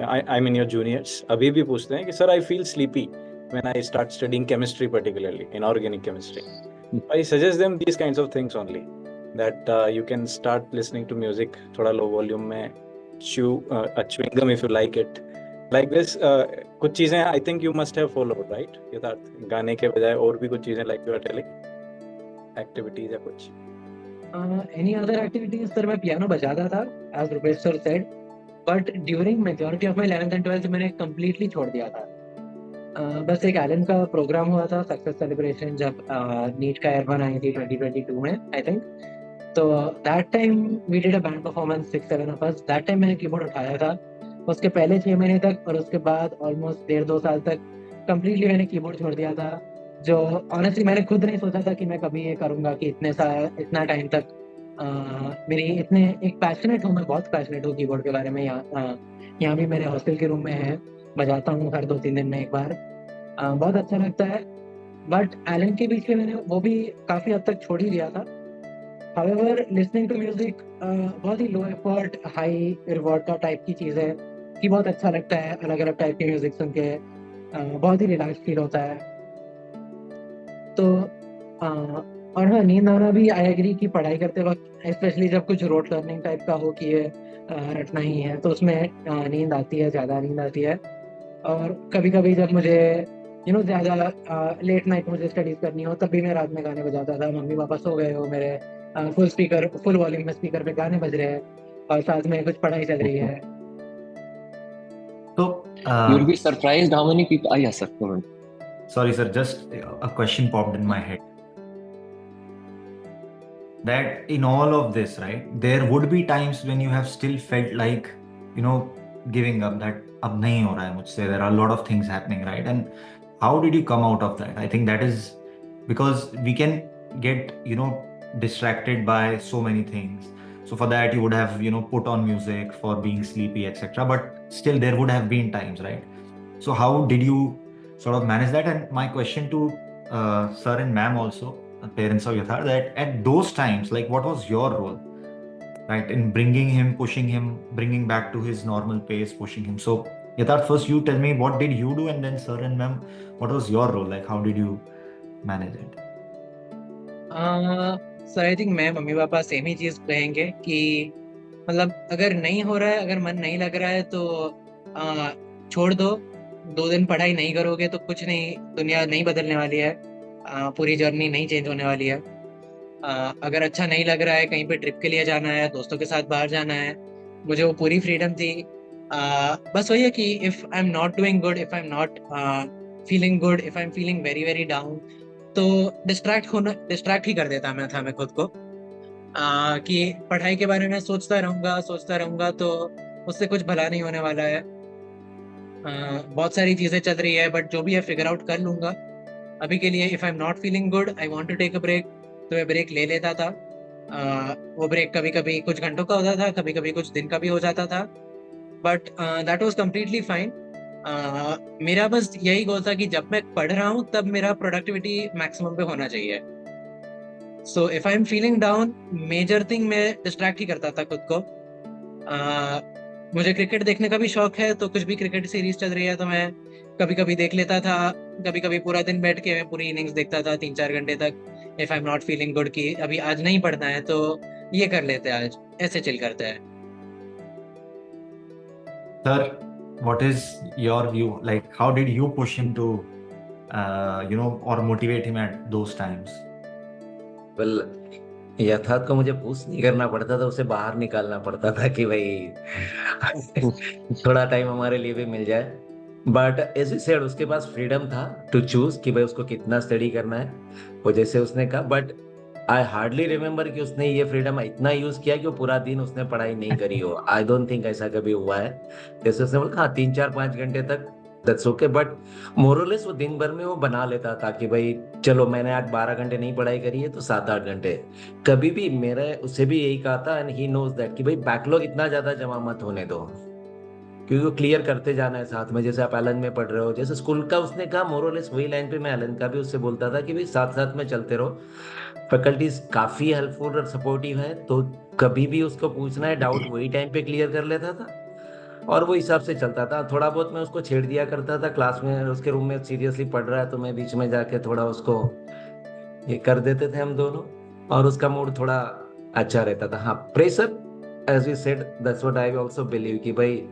I mean your juniors, अभी भी पूछते हैं कि sir I feel sleepy when I start studying chemistry, particularly inorganic chemistry. I suggest them these kinds of things only, that you can start listening to music थोड़ा low volume में, chew a chewing gum if you like it, like this. कुछ चीजें I think you must have followed, right? यथार्थ, गाने के बजाय और भी कुछ चीजें like you are telling, activities या कुछ. Any other activities सर मैं पियानो बजाता था as Rupesh sir said, but during majority of my 11th and 12th मैंने completely छोड़ दिया था. बस एक एलन का प्रोग्राम हुआ था, सक्सेस सेलिब्रेशन, जब नीट का एयर 1 आई थी 2022 में आई थिंक. तो that time we did a band performance 6-7 of us. That time मैंने कीबोर्ड उठाया था. उसके पहले 6 महीने तक और उसके बाद ऑलमोस्ट 1.5-2 साल तक कंप्लीटली मैंने कीबोर्ड छोड़ दिया था. जो ऑनेस्टली मैंने खुद नहीं सोचा था कि मैं कभी ये करूँगा कि इतना टाइम तक मेरी इतने एक पैशनेट हूँ. मैं बहुत पैशनेट हूँ कीबोर्ड के बारे में. यहाँ भी मेरे हॉस्टल के रूम में है, बजाता हूँ हर 2-3 दिन में एक बार. बहुत अच्छा लगता है. बट एलन के बीच में मैंने वो भी काफ़ी हद तक छोड़ ही दिया था. हाउएवर लिसनिंग टू म्यूजिक बहुत ही लो एफर्ट हाई रिवॉर्ड का टाइप की चीज़ है कि बहुत अच्छा लगता है अलग अलग टाइप के म्यूजिक सुन के. बहुत ही रिलैक्स फील होता है. तो और हाँ, नींद आना भी आई एग्री कि पढ़ाई करते वक्त स्पेशली जब कुछ रोट लर्निंग टाइप का हो कि ये रटना ही है तो उसमें नींद आती है, ज़्यादा नींद आती है। और कभी कभी जब मुझे ज़्यादा लेट नाइट मुझे स्टडीज करनी हो तब भी मैं रात में गाने बजाता था। मम्मी पापा सो गए हो, मेरे फुल वॉल्यूम में स्पीकर पे गाने बज रहे हैं और साथ में कुछ पढ़ाई चल रही है। So, You'll be surprised how many people. Yes, sir. Go ahead. sorry, sir, just a question popped in my head. That in all of this, right, there would be times when you have still felt like, giving up, that ab nahi ho raha hai mujhse. There are a lot of things happening, right? And how did you come out of that? I think that is because we can get, distracted by so many things. So for that, you would have, put on music for being sleepy, etc. But still, there would have been times, right? So how did you sort of manage that? And my question to sir and ma'am also, parents of Yatharth, that at those times, like, what was your role, right, in bringing him, pushing him, bringing back to his normal pace, pushing him? So Yatharth, first you tell me, what did you do? And then sir and ma'am, what was your role? Like, how did you manage it? Sir I think मैं mummy papa same ही चीज़ कहेंगे कि मतलब अगर नहीं हो रहा है, अगर मन नहीं लग रहा है तो छोड़ दो। 2 दिन पढ़ाई नहीं करोगे तो कुछ नहीं, दुनिया नहीं बदलने वाली है, पूरी जर्नी नहीं चेंज होने वाली है। अगर अच्छा नहीं लग रहा है, कहीं पे ट्रिप के लिए जाना है, दोस्तों के साथ बाहर जाना है, मुझे वो पूरी फ्रीडम थी। बस वही है कि if I am not doing good, if I am not feeling good, if I am feeling very very down, तो डिस्ट्रैक्ट ही कर देता मैं खुद को। कि पढ़ाई के बारे में सोचता रहूंगा तो उससे कुछ भला नहीं होने वाला है। बहुत सारी चीज़ें चल रही है बट जो भी है फिगर आउट कर लूंगा। अभी के लिए if I am not feeling good, I want to take a break, तो मैं ब्रेक ले लेता था। वो ब्रेक कभी कभी कुछ घंटों का होता था, कभी कभी कुछ दिन का भी हो जाता था, but that was completely fine. मेरा बस यही गोल था कि जब मैं पढ़ रहा हूँ तब मेरा प्रोडक्टिविटी मैक्सिमम पे होना चाहिए। So if I am feeling down, major thing मैं डिस्ट्रैक्ट ही करता था खुद को। मुझे क्रिकेट देखने का भी शौक है, तो कुछ भी क्रिकेट सीरीज चल रही है तो मैं कभी कभी देख लेता था। कभी कभी पूरा दिन बैठ के मैं पूरी इनिंग्स देखता था 3-4 घंटे तक। If I am not feeling good कि अभी आज नहीं पढ़ना है तो ये कर लेते हैं, आज ऐसे चिल करते हैं। Sir, what is your view? Like, how did you push him to, or motivate him at those times? Well, यथार्थ को मुझे पुश नहीं करना पड़ता था, उसे बाहर निकालना पड़ता था कि भाई थोड़ा टाइम हमारे लिए भी मिल जाए। बट एज यू सेड, उसके पास फ्रीडम था टू चूज कि भाई उसको कितना स्टडी करना है, वो जैसे उसने कहा। बट आई हार्डली रिमेम्बर कि उसने ये फ्रीडम इतना यूज किया कि वो पूरा दिन उसने पढ़ाई नहीं करी हो। आई डोंट थिंक ऐसा कभी हुआ है। जैसे उसने बोला हाँ 3-4-5 घंटे तक, दैट्स ओके। बट मोरलेस वो दिन भर में वो बना लेता था कि भाई चलो मैंने आज 12 घंटे नहीं पढ़ाई करी है तो 7-8 घंटे। कभी भी मेरे उससे भी यही कहा था, एंड ही नोज दैट कि भाई बैकलॉग इतना ज्यादा जमा मत होने दो, क्योंकि वो क्लियर करते जाना है साथ में। जैसे आप एलन में पढ़ रहे हो, जैसे स्कूल का उसने कहा मोरलेस वही लाइन पे मैं एलन का भी उससे बोलता था कि भाई साथ साथ में चलते रहो। फैकल्टीज काफी हेल्पफुल और सपोर्टिव है, तो कभी भी उसको पूछना है डाउट वही टाइम पे क्लियर कर लेता था और वो हिसाब से चलता था। थोड़ा बहुत मैं उसको छेड़ दिया करता था क्लास में, उसके रूम में सीरियसली पढ़ रहा है तो मैं बीच में जाके थोड़ा उसको ये कर देते थे हम दोनों, और उसका मूड थोड़ा अच्छा रहता था। हाँ, pressure as we said, that's what I also believe कि भाई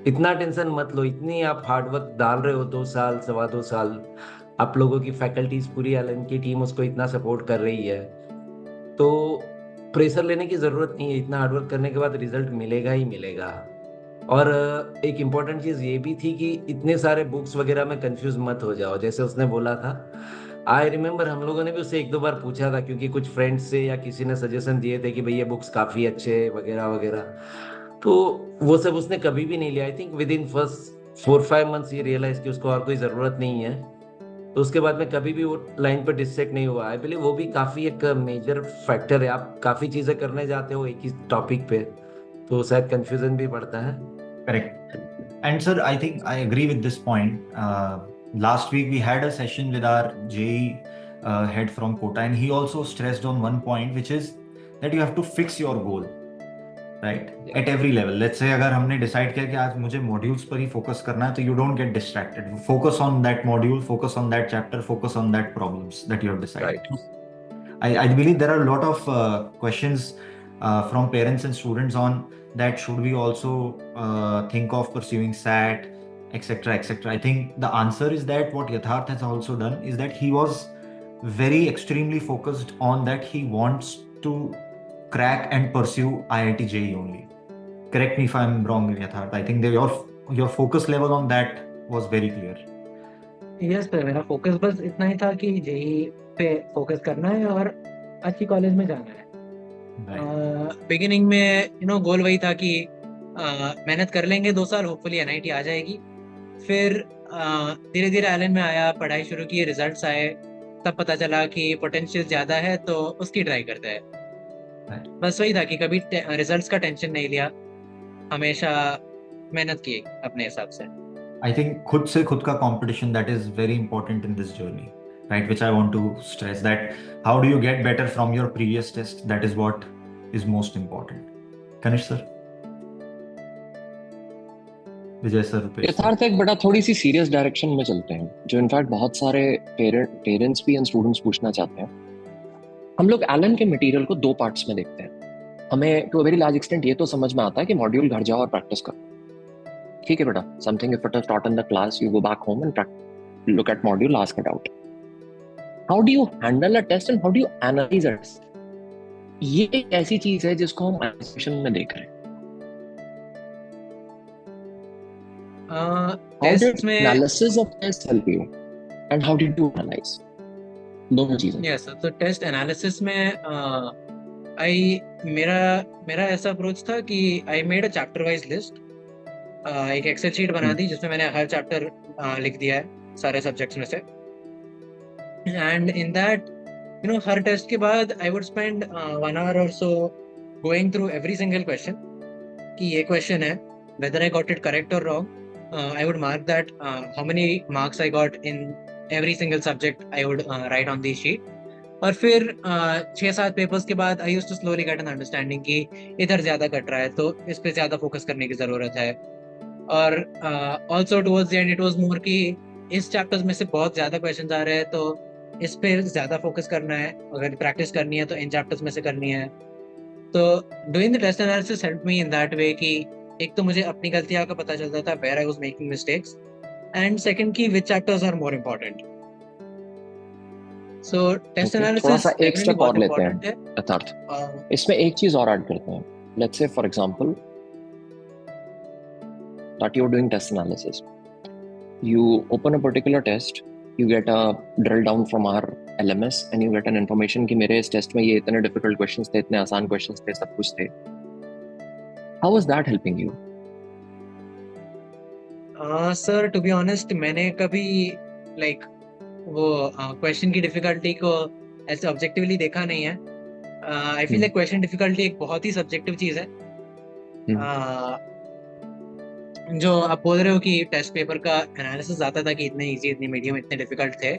इतना टेंशन मत लो, इतनी आप हार्ड वर्क डाल रहे हो, 2 साल 2.25 साल, आप लोगों की फैकल्टीज पूरी एलन की टीम उसको इतना सपोर्ट कर रही है, तो प्रेशर लेने की जरूरत नहीं है। इतना हार्ड वर्क करने के बाद रिजल्ट मिलेगा ही मिलेगा। और एक इम्पॉर्टेंट चीज ये भी थी कि इतने सारे बुक्स वगैरह में कंफ्यूज मत हो जाओ, जैसे उसने बोला था। आई रिमेम्बर हम लोगों ने भी उससे 1-2 बार पूछा था, क्योंकि कुछ फ्रेंड्स से या किसी ने सजेशन दिए थे कि भाई ये बुक्स काफी अच्छे हैं वगैरह वगैरह, तो वो सब उसने कभी भी नहीं लिया। I think with in first 4-5 months ये रियलाइज कि उसको और कोई जरूरत नहीं है, तो उसके बाद में कभी भी वो लाइन पर डिस्ट्रैक्ट नहीं हुआ। आई बिलीव वो भी काफी एक मेजर फैक्टर है। आप काफी चीजें करने जाते हो एक ही टॉपिक पे, तो शायद कंफ्यूजन भी बढ़ता है। Correct. And sir, I think I agree with this point. Last week we had a session with our JEE head from Kota, and he also stressed on one point, which is that you have to fix your goal. Right, at every level. Let's say अगर हमने decide किया कि आज मुझे modules पर ही focus करना है, तो you don't get distracted. Focus on that module, focus on that chapter, focus on that problems that you have decided. I believe there are a lot of questions from parents and students on that. Should we also think of pursuing SAT, etc., etc.? I think the answer is that what Yatharth has also done is that he was very extremely focused on that. He wants to crack and pursue IIT JEE only. Correct me if I'm wrong, Yatharth. I think your focus level on that was very clear. Yes sir, मेरा focus बस इतना ही था कि JEE पे focus करना है और अच्छी कॉलेज में जाना है. बिगिनिंग में गोल वही था कि मेहनत कर लेंगे 2 साल, होपफुली एनआईटी आ जाएगी. फिर धीरे धीरे एलन में आया, पढ़ाई शुरू की, रिजल्ट्स आए, तब पता चला कि पोटेंशियल ज्यादा है तो उसकी ट्राई करते हैं. बस वही था कि कभी रिजल्ट्स का टेंशन नहीं लिया, हमेशा मेहनत की अपने हिसाब से. I think खुद से खुद का competition, that is very important in this journey, right? Which I want to stress, that how do you get better from your previous test? That is what is most important. Kanish sir, Vijay sir, Rupesh sir. यथार्थ एक बड़ा थोड़ी सी serious direction में चलते हैं, जो in fact बहुत सारे पेरेंट्स भी एंड स्टूडेंट्स पूछना चाहते हैं. हम लोग एलन के मटेरियल को 2 पार्ट्स में देखते हैं. हमें to a very large extent ये तो समझ में आता है कि मॉड्यूल घर जाओ और प्रैक्टिस करो. ठीक है बेटा, something if it is taught in the class, you go back home and look at module, ask it out. How do you handle a test and how do you analyse a test? ये एक ऐसी चीज है जिसको हम analysation में देख रहे हैं. How did analysis of test help you and how did you analyze? दोनों चीजें. Yes, तो टेस्ट एनालिसिस में मेरा ऐसा अप्रोच था कि I made a chapter wise list. एक एक्सेल शीट बना दी जिसमें मैंने हर चैप्टर लिख दिया है सारे सब्जेक्ट्स में से. एंड इन दैट हर टेस्ट के बाद आई वुड स्पेंड 1 hour और so going through every single question कि ये क्वेश्चन है, whether I got it correct और wrong. I would mark that how many marks I got in every single subject. I would write on the sheet. और फिर 6-7 papers के बाद I used to slowly get an understanding कि इधर ज्यादा cut रहा है तो इस पे ज्यादा फोकस करने की जरूरत है. और also towards the end it was more कि इस चैप्टर्स में से बहुत ज्यादा क्वेश्चंस आ रहे हैं तो इस पे ज्यादा फोकस करना है, अगर प्रैक्टिस करनी है तो इन चैप्टर्स में से करनी है. तो doing the test analysis help me in that way कि एक तो मुझे अपनी गलतियां का पता चलता था, where I was making mistakes, and second की which chapters are more important. So test analysis थोड़ा सा एक स्टेप और लेते हैं यथार्थ. इसमें एक चीज और ऐड करते हैं. Let's say for example that you are doing test analysis, you open a particular test, you get a drill down from our LMS and you get an information कि मेरे इस टेस्ट में ये इतने difficult questions थे, इतने आसान questions थे, सब कुछ थे. How was that helping you? Sir, to be honest, मैंने कभी वो क्वेश्चन की डिफिकल्टी को ऐसे ऑब्जेक्टिवली देखा नहीं है. आई फील लाइक क्वेश्चन डिफिकल्टी एक बहुत ही सब्जेक्टिव चीज है. जो आप बोल रहे हो कि टेस्ट पेपर का एनालिसिस आता था कि इतने इजी, इतने मीडियम, इतने डिफिकल्ट थे.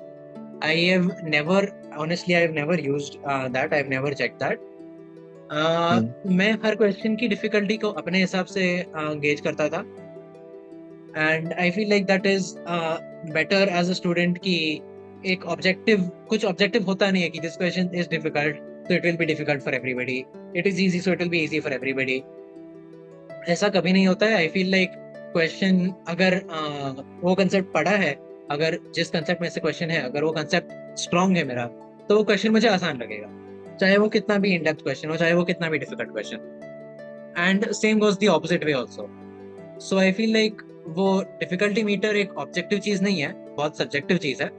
I have never used that. I have never check that. मैं हर क्वेश्चन की डिफिकल्टी को अपने हिसाब से गेज करता था. And I feel like that is better as a student कि एक कुछ ऑब्जेक्टिव होता नहीं है कि this question is difficult so it will be difficult for everybody, it is easy so it will be easy for everybody. ऐसा कभी नहीं होता है. आई फील लाइक क्वेश्चन अगर वो कंसेप्ट पढ़ा है, अगर जिस कंसेप्ट में से क्वेश्चन है, अगर वो कंसेप्ट स्ट्रांग है मेरा, तो वो क्वेश्चन मुझे आसान लगेगा, चाहे वो कितना भी इन डेप्थ क्वेश्चन हो, चाहे वो कितना भी difficult question. And same goes the opposite way also. So I feel like वो डिफिकल्टी मीटर एक ऑब्जेक्टिव चीज नहीं है, बहुत सब्जेक्टिव चीज है.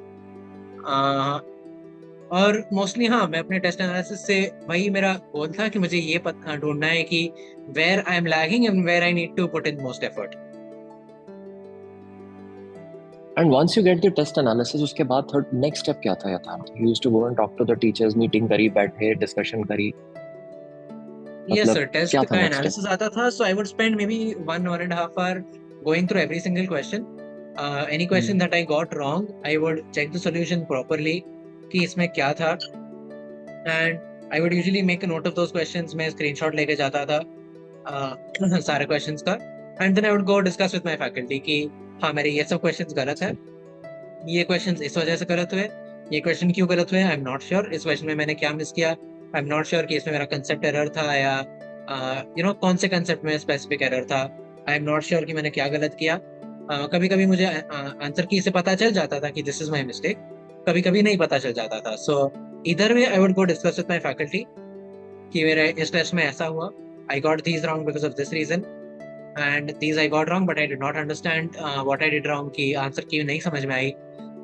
और मोस्टली हाँ, मैं अपने टेस्ट एनालिसिस से वही मेरा गोल था कि मुझे ये ढूंढना है कि where I am lagging and where I need to put in most effort. And once you get the test analysis, उसके बाद next step क्या था यथार्थ? You used to go and talk to the teachers, meeting करी, बैठे, discussion करी. Yes sir, test का analysis आता था, so I would spend maybe 1.5 hour going through every single question. Any question that I got wrong, I would check the solution properly कि इसमें क्या था, and I would usually make a note of those questions. मैं screenshot लेके जाता था. सारे questions का, and then I would go discuss with my faculty कि हाँ मेरे ये सब क्वेश्चंस गलत है, ये क्वेश्चंस इस वजह से गलत हुए, ये क्वेश्चन क्यों गलत हुए, आई एम नॉट श्योर इस क्वेश्चन में मैंने क्या मिस किया, आई एम नॉट श्योर कि इसमें मेरा कंसेप्ट एरर था या कौन से कंसेप्ट में स्पेसिफिक एरर था, आई एम नॉट श्योर कि मैंने क्या गलत किया। कभी कभी मुझे आंसर की से पता चल जाता था कि दिस इज माय मिस्टेक, कभी कभी नहीं पता चल जाता था। So either way I would go discuss with my faculty कि मेरे इस टेस्ट में ऐसा हुआ, I got these wrong because of this reason and these I got wrong but I did not understand what I did wrong, कि answer क्यों नहीं समझ में आई,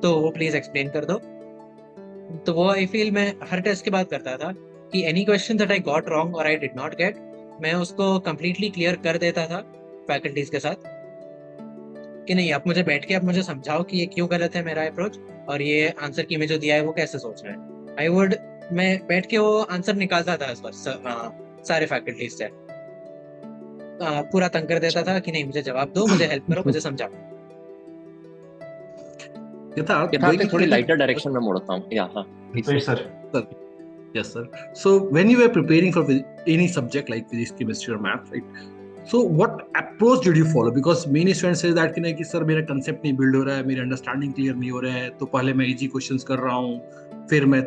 तो वो प्लीज एक्सप्लेन कर दो। तो वो आई फील मैं हर टेस्ट के बाद करता था कि any question that I got wrong और आई डिड नॉट गेट, मैं उसको कंप्लीटली क्लियर कर देता था फैकल्टीज के साथ कि नहीं आप मुझे बैठ के आप मुझे समझाओ कि ये क्यों गलत है मेरा अप्रोच, और ये आंसर की में जो दिया है वो कैसे सोचना है। मैं बैठ के वो आंसर निकालता था इस बार सारे फैकल्टीज से, पूरा तंग कर देता था कि नहीं मुझे जवाब दो, मुझे हेल्प करो, मुझे समझाओ। यथार्थ थोड़ी लाइटर डायरेक्शन में मोड़ता हूँ। या हाँ sir. Yes, sir. So when you were preparing for any subject like physics, chemistry, or math, right? So what approach did you follow? Because many students say that कि सर मेरा concept नहीं build हो रहा है, मेरी understanding clear नहीं हो रहा है, तो पहले मैं easy questions कर रहा हूँ, फिर मैं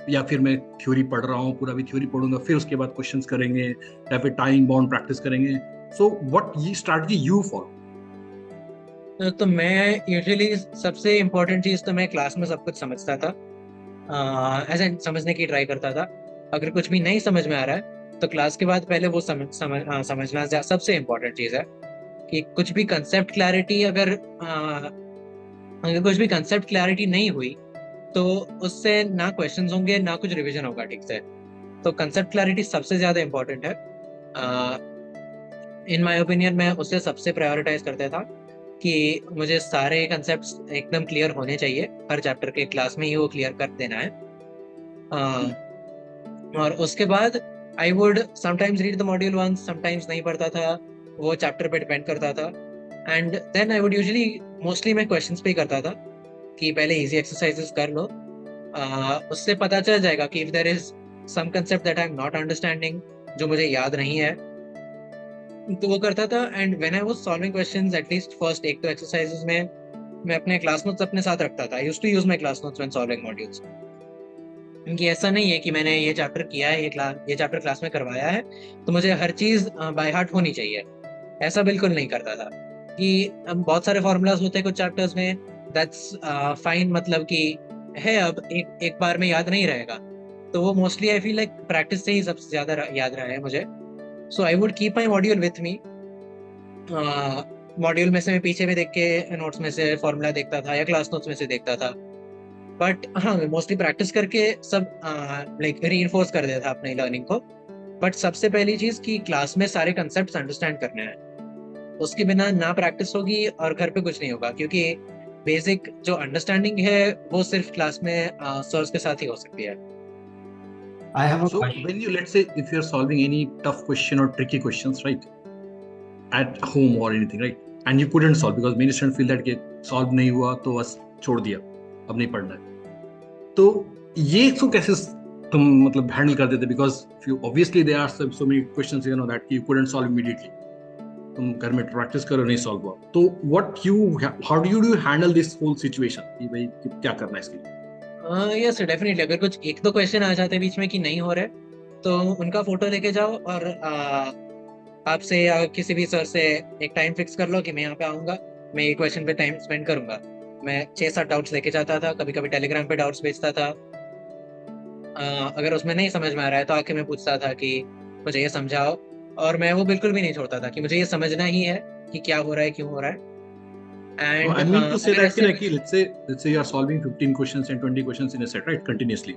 या फिर मैं थ्योरी पढ़ रहा हूँ, पूरा भी थ्योरी पढ़ूंगा, फिर उसके बाद क्वेश्चंस करेंगे या फिर टाइम बाउंड प्रैक्टिस करेंगे। So what strategy you follow? तो मैं यूजुअली सबसे इम्पोर्टेंट चीज तो मैं क्लास में सब कुछ समझता था, ऐसे समझने की ट्राई करता था। अगर कुछ भी नहीं समझ में आ रहा है तो क्लास के बाद पहले वो समझना सबसे इम्पोर्टेंट चीज़ है कि कुछ भी कंसेप्ट क्लैरिटी अगर कुछ भी कंसेप्ट क्लैरिटी नहीं हुई तो उससे ना क्वेश्चंस होंगे ना कुछ रिवीजन होगा ठीक से। तो कंसेप्ट क्लैरिटी सबसे ज़्यादा इम्पोर्टेंट है। इन माय ओपिनियन मैं उससे सबसे प्रायोरिटाइज करता था कि मुझे सारे कंसेप्ट्स एकदम क्लियर होने चाहिए, हर चैप्टर के क्लास में ही वो क्लियर कर देना है। और उसके बाद I would sometimes read the module once, sometimes नहीं पढ़ता था, वो चैप्टर पे डिपेंड करता था। And then I would usually mostly मैं क्वेश्चंस पे ही करता था कि पहले इजी एक्सरसाइजेस कर लो, उससे पता चल जाएगा कि if there is some concept that I am not understanding, जो मुझे याद नहीं है, तो वो करता था। And when I was solving questions at least first एक तो एक्सरसाइजेस में मैं अपने क्लास नोट्स अपने साथ रखता था। I used to use my class notes when solving modules, क्योंकि ऐसा नहीं है कि मैंने ये चैप्टर किया है, ये चैप्टर क्लास में करवाया है तो मुझे हर चीज बाय हार्ट होनी चाहिए, ऐसा बिल्कुल नहीं करता था। कि बहुत सारे फॉर्मूलाज होते हैं कुछ चैप्टर्स में, दैट्स फाइन, मतलब कि है अब एक बार में याद नहीं रहेगा, तो वो mostly I feel like practice से ही सबसे ज्यादा याद रहा है मुझे। So I would keep my module with me, module में से मैं पीछे में देख के नोट्स में से फॉर्मूला देखता था या क्लास नोट्स में से देखता था, बट हाँ मोस्टली प्रैक्टिस करके सब लाइक रीइंफोर्स कर देता था अपने लर्निंग को। बट सबसे पहली चीज कि क्लास में सारे कंसेप्ट अंडरस्टैंड करने हैं, उसके बिना ना प्रैक्टिस होगी और घर पे कुछ नहीं होगा, क्योंकि बेसिक जो अंडरस्टैंडिंग है वो सिर्फ क्लास में सर्स के साथ ही हो सकती है। I have a So question. when you, let's say, if you're solving any tough question or tricky questions, right, at home or anything, right, and you couldn't solve because many students feel that कि solve नहीं हुआ तो बस छोड़ दिया, अब नहीं पढ़ना है, तो ये तो कैसे तुम मतलब handle कर देते? Because obviously there are so many questions that you couldn't solve immediately, तुम घर में practice करो नहीं solve हुआ, तो how do you handle this whole situation कि भाई क्या करना है इसके लिए? यस डेफिनेटली, अगर कुछ एक दो क्वेश्चन आ जाते बीच में कि नहीं हो रहे तो उनका फोटो लेके जाओ और आपसे या किसी भी सर से एक टाइम फिक्स कर लो कि मैं यहाँ पे आऊँगा, मैं ये क्वेश्चन पे टाइम स्पेंड करूँगा। मैं 6-7 डाउट्स लेके जाता था, कभी कभी टेलीग्राम पे डाउट्स भेजता था। अगर उसमें नहीं समझ में आ रहा है तो आके मैं पूछता था कि मुझे ये समझाओ, और मैं वो बिल्कुल भी नहीं छोड़ता था कि मुझे ये समझना ही है कि क्या हो रहा है, क्यों हो रहा है। No, I mean to say that let's say you are solving 15 questions and 20 questions in a set, right, continuously,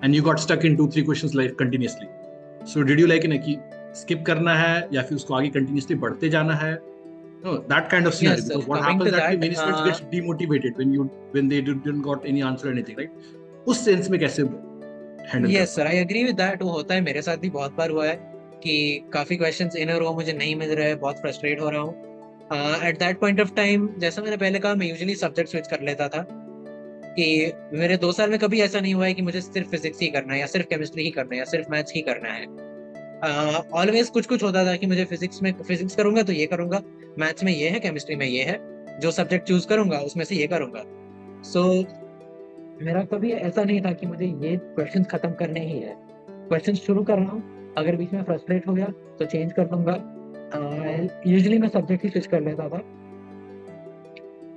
and you got stuck in 2-3 questions like continuously. So did you like कि skip करना है या फिर उसको आगे continuously बढ़ते जाना है? No, that kind of scenario. Yes, because what happens that many students gets demotivated when they didn't got any answer or anything, right? उस सेंस में कैसे handle? Yes sir, I agree with that. वो होता है, मेरे साथ भी बहुत बार हुआ है कि काफी क्वेश्चंस इन रो मुझे नहीं मिल रहे हैं, बहुत फ्रस्ट्रेट हो रहा हूँ। Eight that point of time, जैसा मैंने पहले कहा, मैं यूजुअली सब्जेक्ट स्विच कर लेता था। कि मेरे 2 साल में कभी ऐसा नहीं हुआ है कि मुझे सिर्फ फिजिक्स ही करना है या सिर्फ केमिस्ट्री ही करना है या सिर्फ मैथ्स ही करना है। ऑलवेज कुछ कुछ होता था कि मुझे फिजिक्स करूंगा तो ये करूंगा, मैथ्स में ये है, केमिस्ट्री में ये है, जो सब्जेक्ट चूज करूंगा उसमें से ये करूंगा। सो मेरा कभी ऐसा नहीं था कि मुझे ये क्वेश्चन खत्म करने ही है। क्वेश्चन शुरू कर रहा हूँ, अगर बीच में फ्रस्ट्रेट हो गया तो चेंज कर दूंगा। यूजुअली मैं सब्जेक्ट ही स्विच कर लेता था,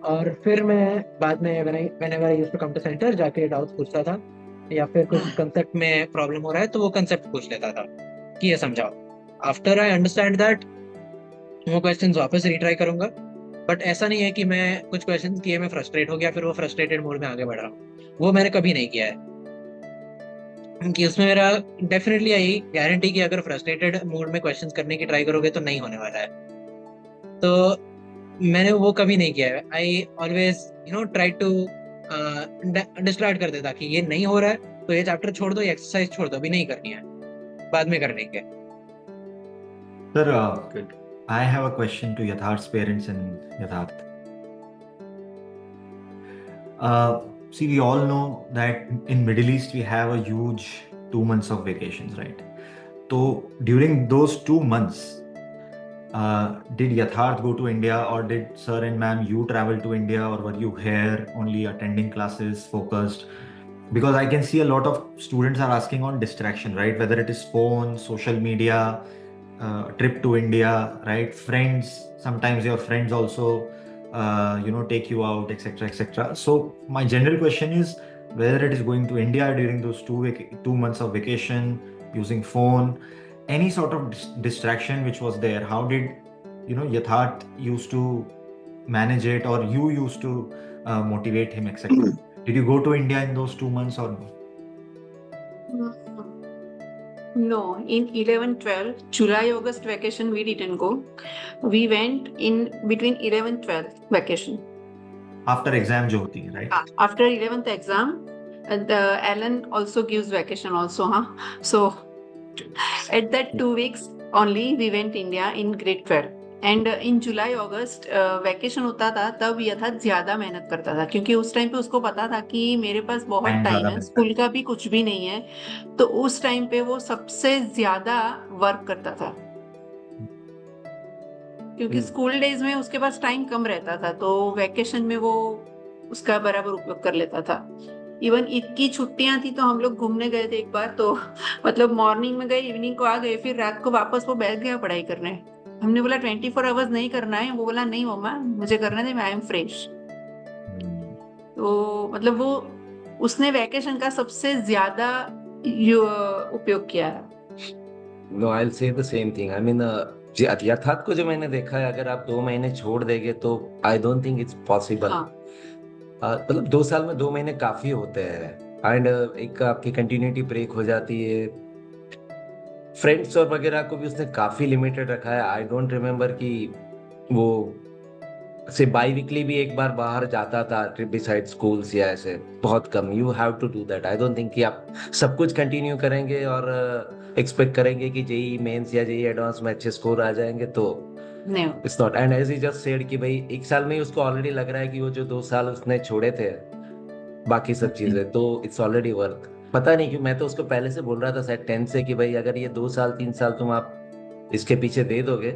और फिर मैं बाद में whenever I used to come to center जाके डाउट्स पूछता था, या फिर कुछ कंसेप्ट में प्रॉब्लम हो रहा है तो वो कंसेप्ट पूछ लेता था कि ये समझाओ। आफ्टर आई अंडरस्टैंड दैट वो क्वेश्चंस वापस रिट्राई करूंगा। बट ऐसा नहीं है कि मैं कुछ क्वेश्चंस किए मैं फ्रस्ट्रेट हो गया फिर वो फ्रस्ट्रेटेड मोड में आगे बढ़ रहा हूँ, वो मैंने कभी नहीं किया है। कि उसमें मेरा डेफिनेटली यही गारंटी कि अगर फ्रस्ट्रेटेड मोड में क्वेश्चंस करने की ट्राई करोगे तो नहीं होने वाला है। तो मैंने वो कभी नहीं किया है। I always try to distract कर देता कि ये नहीं हो रहा है तो ये चैप्टर छोड़ दो, ये एक्सरसाइज छोड़ दो, अभी नहीं करनी है, बाद में कर लेंगे। Sir, I have a question to Yatharth's parents and Yatharth. See, we all know that in Middle East we have a huge 2 months of vacations, right? So during those 2 months, did Yatharth go to India, or did sir and ma'am you travel to India, or were you here only attending classes focused? Because I can see a lot of students are asking on distraction, right? Whether it is phone, social media, trip to India, right? Friends, sometimes your friends also take you out, etc., etc. So my general question is whether it is going to India during those 2 months of vacation, using phone, any sort of distraction which was there. How did Yatharth used to manage it, or you used to motivate him, etc.? Did you go to India in those 2 months or no? No, in 11-12, July-August vacation we didn't go. We went in between 11-12 vacation. After exam jo hoti hai, right? After 11th exam, the Allen also gives vacation also, huh? So at that 2 weeks only we went India in grade 12. And in July August vacation होता था, तब यथार्थ ज्यादा मेहनत करता था क्योंकि उस टाइम पे उसको पता था कि मेरे पास बहुत टाइम है, स्कूल का भी कुछ भी नहीं है, तो उस टाइम पे वो सबसे ज्यादा वर्क करता था क्योंकि स्कूल डेज में उसके पास टाइम कम रहता था, तो वैकेशन में वो उसका बराबर उपयोग कर लेता था। इवन ईद की छुट्टियां थी तो हम लोग घूमने गए थे एक बार, तो मतलब मॉर्निंग में गए, इवनिंग को आ गए, फिर रात को वापस वो बैठ गया पढ़ाई करने। हमने बोला 24 आवर्स नहीं करना है, वो बोला नहीं मम्मा मुझे करने दे, आई एम फ्रेश। तो मतलब वो उसने वैकेशन का सबसे ज्यादा उपयोग किया है। No, I'll say the same thing. I mean, यथार्थ को जो मैंने देखा है, अगर आप 2 महीने छोड़ देंगे तो आई डोंट थिंक इट्स पॉसिबल। मतलब 2 साल में 2 महीने काफी होते हैं, एंड एक आपकी कंटिन्यूटी ब्रेक हो जाती है। फ्रेंड्स और वगैरह को भी उसने काफी लिमिटेड रखा है। आई डोंट रिमेम्बर कि वो से बाई वीकली भी एक बार बाहर जाता था ट्रिप बिसाइड स्कूल्स, या ऐसे बहुत कम। You have to do that. I don't think कि आप सब कुछ कंटिन्यू करेंगे और एक्सपेक्ट करेंगे कि जेईई मेंस या जेईई एडवांस में अच्छे स्कोर आ जाएंगे, तो it's not. And as he just said कि भाई 1 साल में ही उसको ऑलरेडी लग रहा है कि वो जो 2 साल उसने छोड़े थे बाकी सब चीजें, तो इट्स ऑलरेडी वर्क। पता नहीं क्यों मैं तो उसको पहले से बोल रहा था शायद 10 से कि भाई अगर ये 2 साल 3 साल तुम आप इसके पीछे दे दोगे,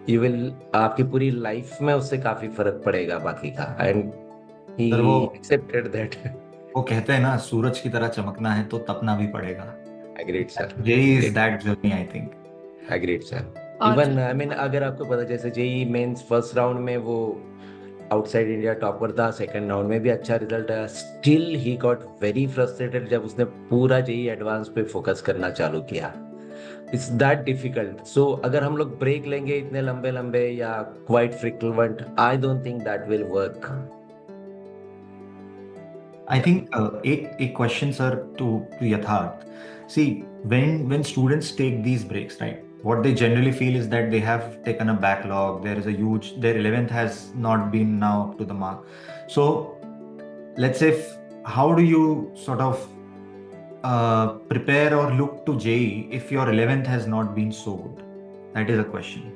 यू विल, आपकी पूरी लाइफ में उससे काफी फर्क पड़ेगा बाकी का। And he accepted that. वो कहते हैं ना, सूरज की तरह चमकना है तो तपना भी पड़ेगा। Agreed sir. JEE is that journey, I think. Agreed sir. Even I mean अगर आपको पता, जैसे जेईई मेंस फर्स्ट राउंड में वो आउटसाइड इंडिया टॉपर था, सेकंड राउंड में भी अच्छा रिजल्ट आया, still he got very frustrated जब उसने पूरा जेईई एडवांस पे फोकस करना चालू किया। It's that difficult. सो अगर हम लोग ब्रेक लेंगे इतने लंबे लंबे या quite frequent, I don't think that will work. I think a question, sir, to Yatharth. See, when students take these breaks, right? What they generally feel is that they have taken a backlog. There is a huge, their 11th has not been now up to the mark. So, let's say, how do you sort of prepare or look to JEE if your 11th has not been so good? That is a question.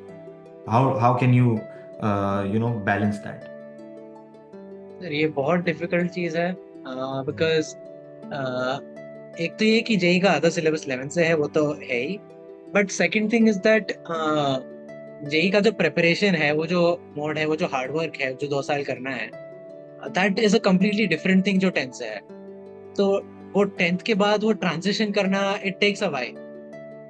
How can you balance that? Sir ये बहुत difficult चीज है, because एक तो ये कि JEE का आधा सिलेबस 11 से है, वो तो है ही। But second thing is that JEE का जो प्रिपरेशन है, वो जो मोड है, वो जो हार्डवर्क है, जो 2 साल करना है, that is a completely different thing जो 10th से है. तो वो 10th के बाद वो ट्रांजिशन करना, इट टेक्स अ वाइल.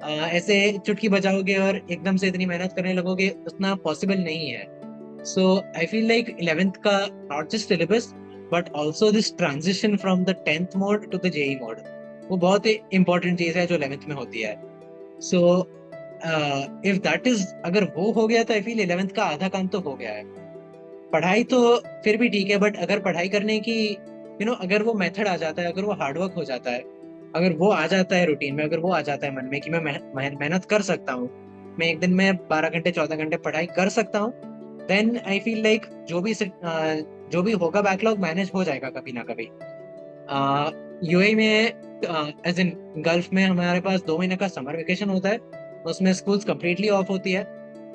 ऐसे चुटकी बजाओगे और एकदम से इतनी मेहनत करने लगोगे, उतना पॉसिबल नहीं है. So I feel like 11th का not just syllabus but also this transition from the 10th mode to the JEE mode, वो बहुत ही इंपॉर्टेंट चीज है जो 11th में होती है. सो इफ दैट इज, अगर वो हो गया तो आई फील 11th का आधा काम तो हो गया है. पढ़ाई तो फिर भी ठीक है, बट अगर पढ़ाई करने की अगर वो मेथड आ जाता है, अगर वो हार्डवर्क हो जाता है, अगर वो आ जाता है रूटीन में, अगर वो आ जाता है मन में कि मैं मेहनत कर सकता हूँ, मैं एक दिन में 12 घंटे 14 घंटे पढ़ाई कर सकता हूँ, देन आई फील लाइक जो भी होगा बैकलॉग मैनेज हो जाएगा कभी ना कभी. यूएई में एज इन गल्फ में हमारे पास 2 महीने का समर वेकेशन होता है, उसमें स्कूल्स कम्प्लीटली ऑफ होती है.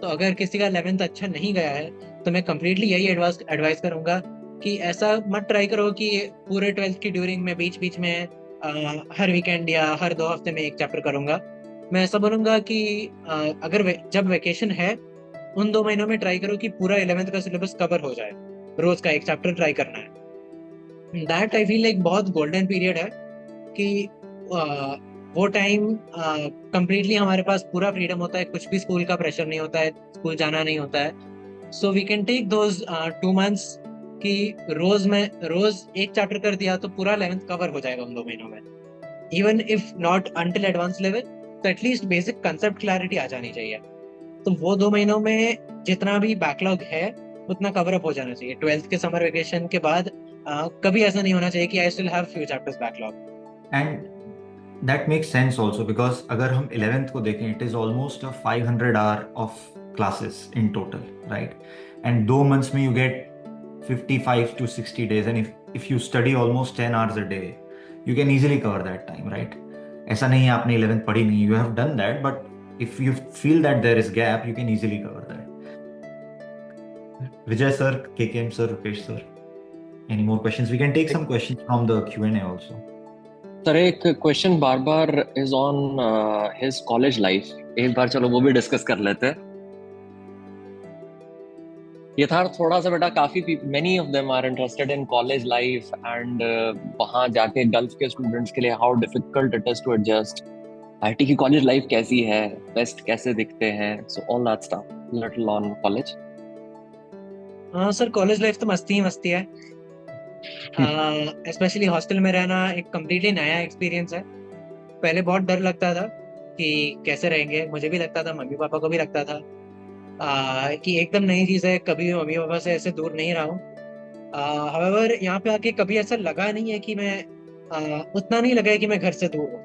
तो अगर किसी का 11th अच्छा नहीं गया है तो मैं कम्प्लीटली यही एडवाइस करूंगा कि ऐसा मत ट्राई करो कि पूरे 12th की ड्यूरिंग में बीच बीच में हर वीकेंड या हर 2 हफ्ते में एक चैप्टर करूंगा. मैं ऐसा बोलूंगा कि अगर जब वेकेशन है उन 2 महीनों में ट्राई करो कि पूरा 11th का सिलेबस कवर हो जाए, रोज का एक चैप्टर ट्राई करना है. दैट आई फील लाइक बहुत गोल्डन पीरियड है कि वो टाइम कंप्लीटली हमारे पास पूरा फ्रीडम होता है, कुछ भी स्कूल का प्रेशर नहीं होता है, स्कूल जाना नहीं होता है. So we can take those 2 months कि रोज एक चैप्टर कर दिया तो पूरा 11th कवर हो जाएगा उन 2 महीनों में. Even if not until advance level, तो एटलीस्ट बेसिक कंसेप्ट क्लैरिटी आ जानी चाहिए. तो वो 2 महीनों में जितना भी बैकलॉग है उतना कवर अप हो जाना चाहिए. 12th के समर वेकेशन के बाद कभी ऐसा नहीं होना चाहिए कि I still have few chapters backlog. And that makes sense also because अगर हम 11th को देखें, it is almost 500 hour of classes in total, right? And 2 months में you get 55 to 60 days, and if you study almost 10 hours a day, you can easily cover that time, right? ऐसा नहीं है आपने 11th पढ़ी नहीं, you have done that, but if you feel that there is gap, you can easily cover that. Vijay sir, KKM sir, Rupesh sir, any more questions? We can take some questions from the Q&A also. Sir एक question बार बार is on his college life, एक बार चलो वो भी discuss कर लेते हैं. यथार्थ, थोड़ा सा बेटा, काफी many of them are interested in college life and वहां जाके गल्फ के स्टूडेंट्स के लिए how difficult it is to adjust. IIT की कॉलेज लाइफ कैसी है, बेस्ट कैसे दिखते हैं, so all that stuff, little on college. हाँ सर, कॉलेज लाइफ तो मस्ती ही मस्ती है. स्पेशली हॉस्टल में रहना एक कम्प्लीटली नया एक्सपीरियंस है. पहले बहुत डर लगता था कि कैसे रहेंगे, मुझे भी लगता था, मम्मी पापा को भी लगता था कि एकदम नई चीज़ है, कभी मम्मी पापा से ऐसे दूर नहीं रहा हूँ. हाउएवर यहाँ पे आके कभी ऐसा लगा नहीं है कि मैं उतना नहीं लगा है कि मैं घर से दूर हूँ,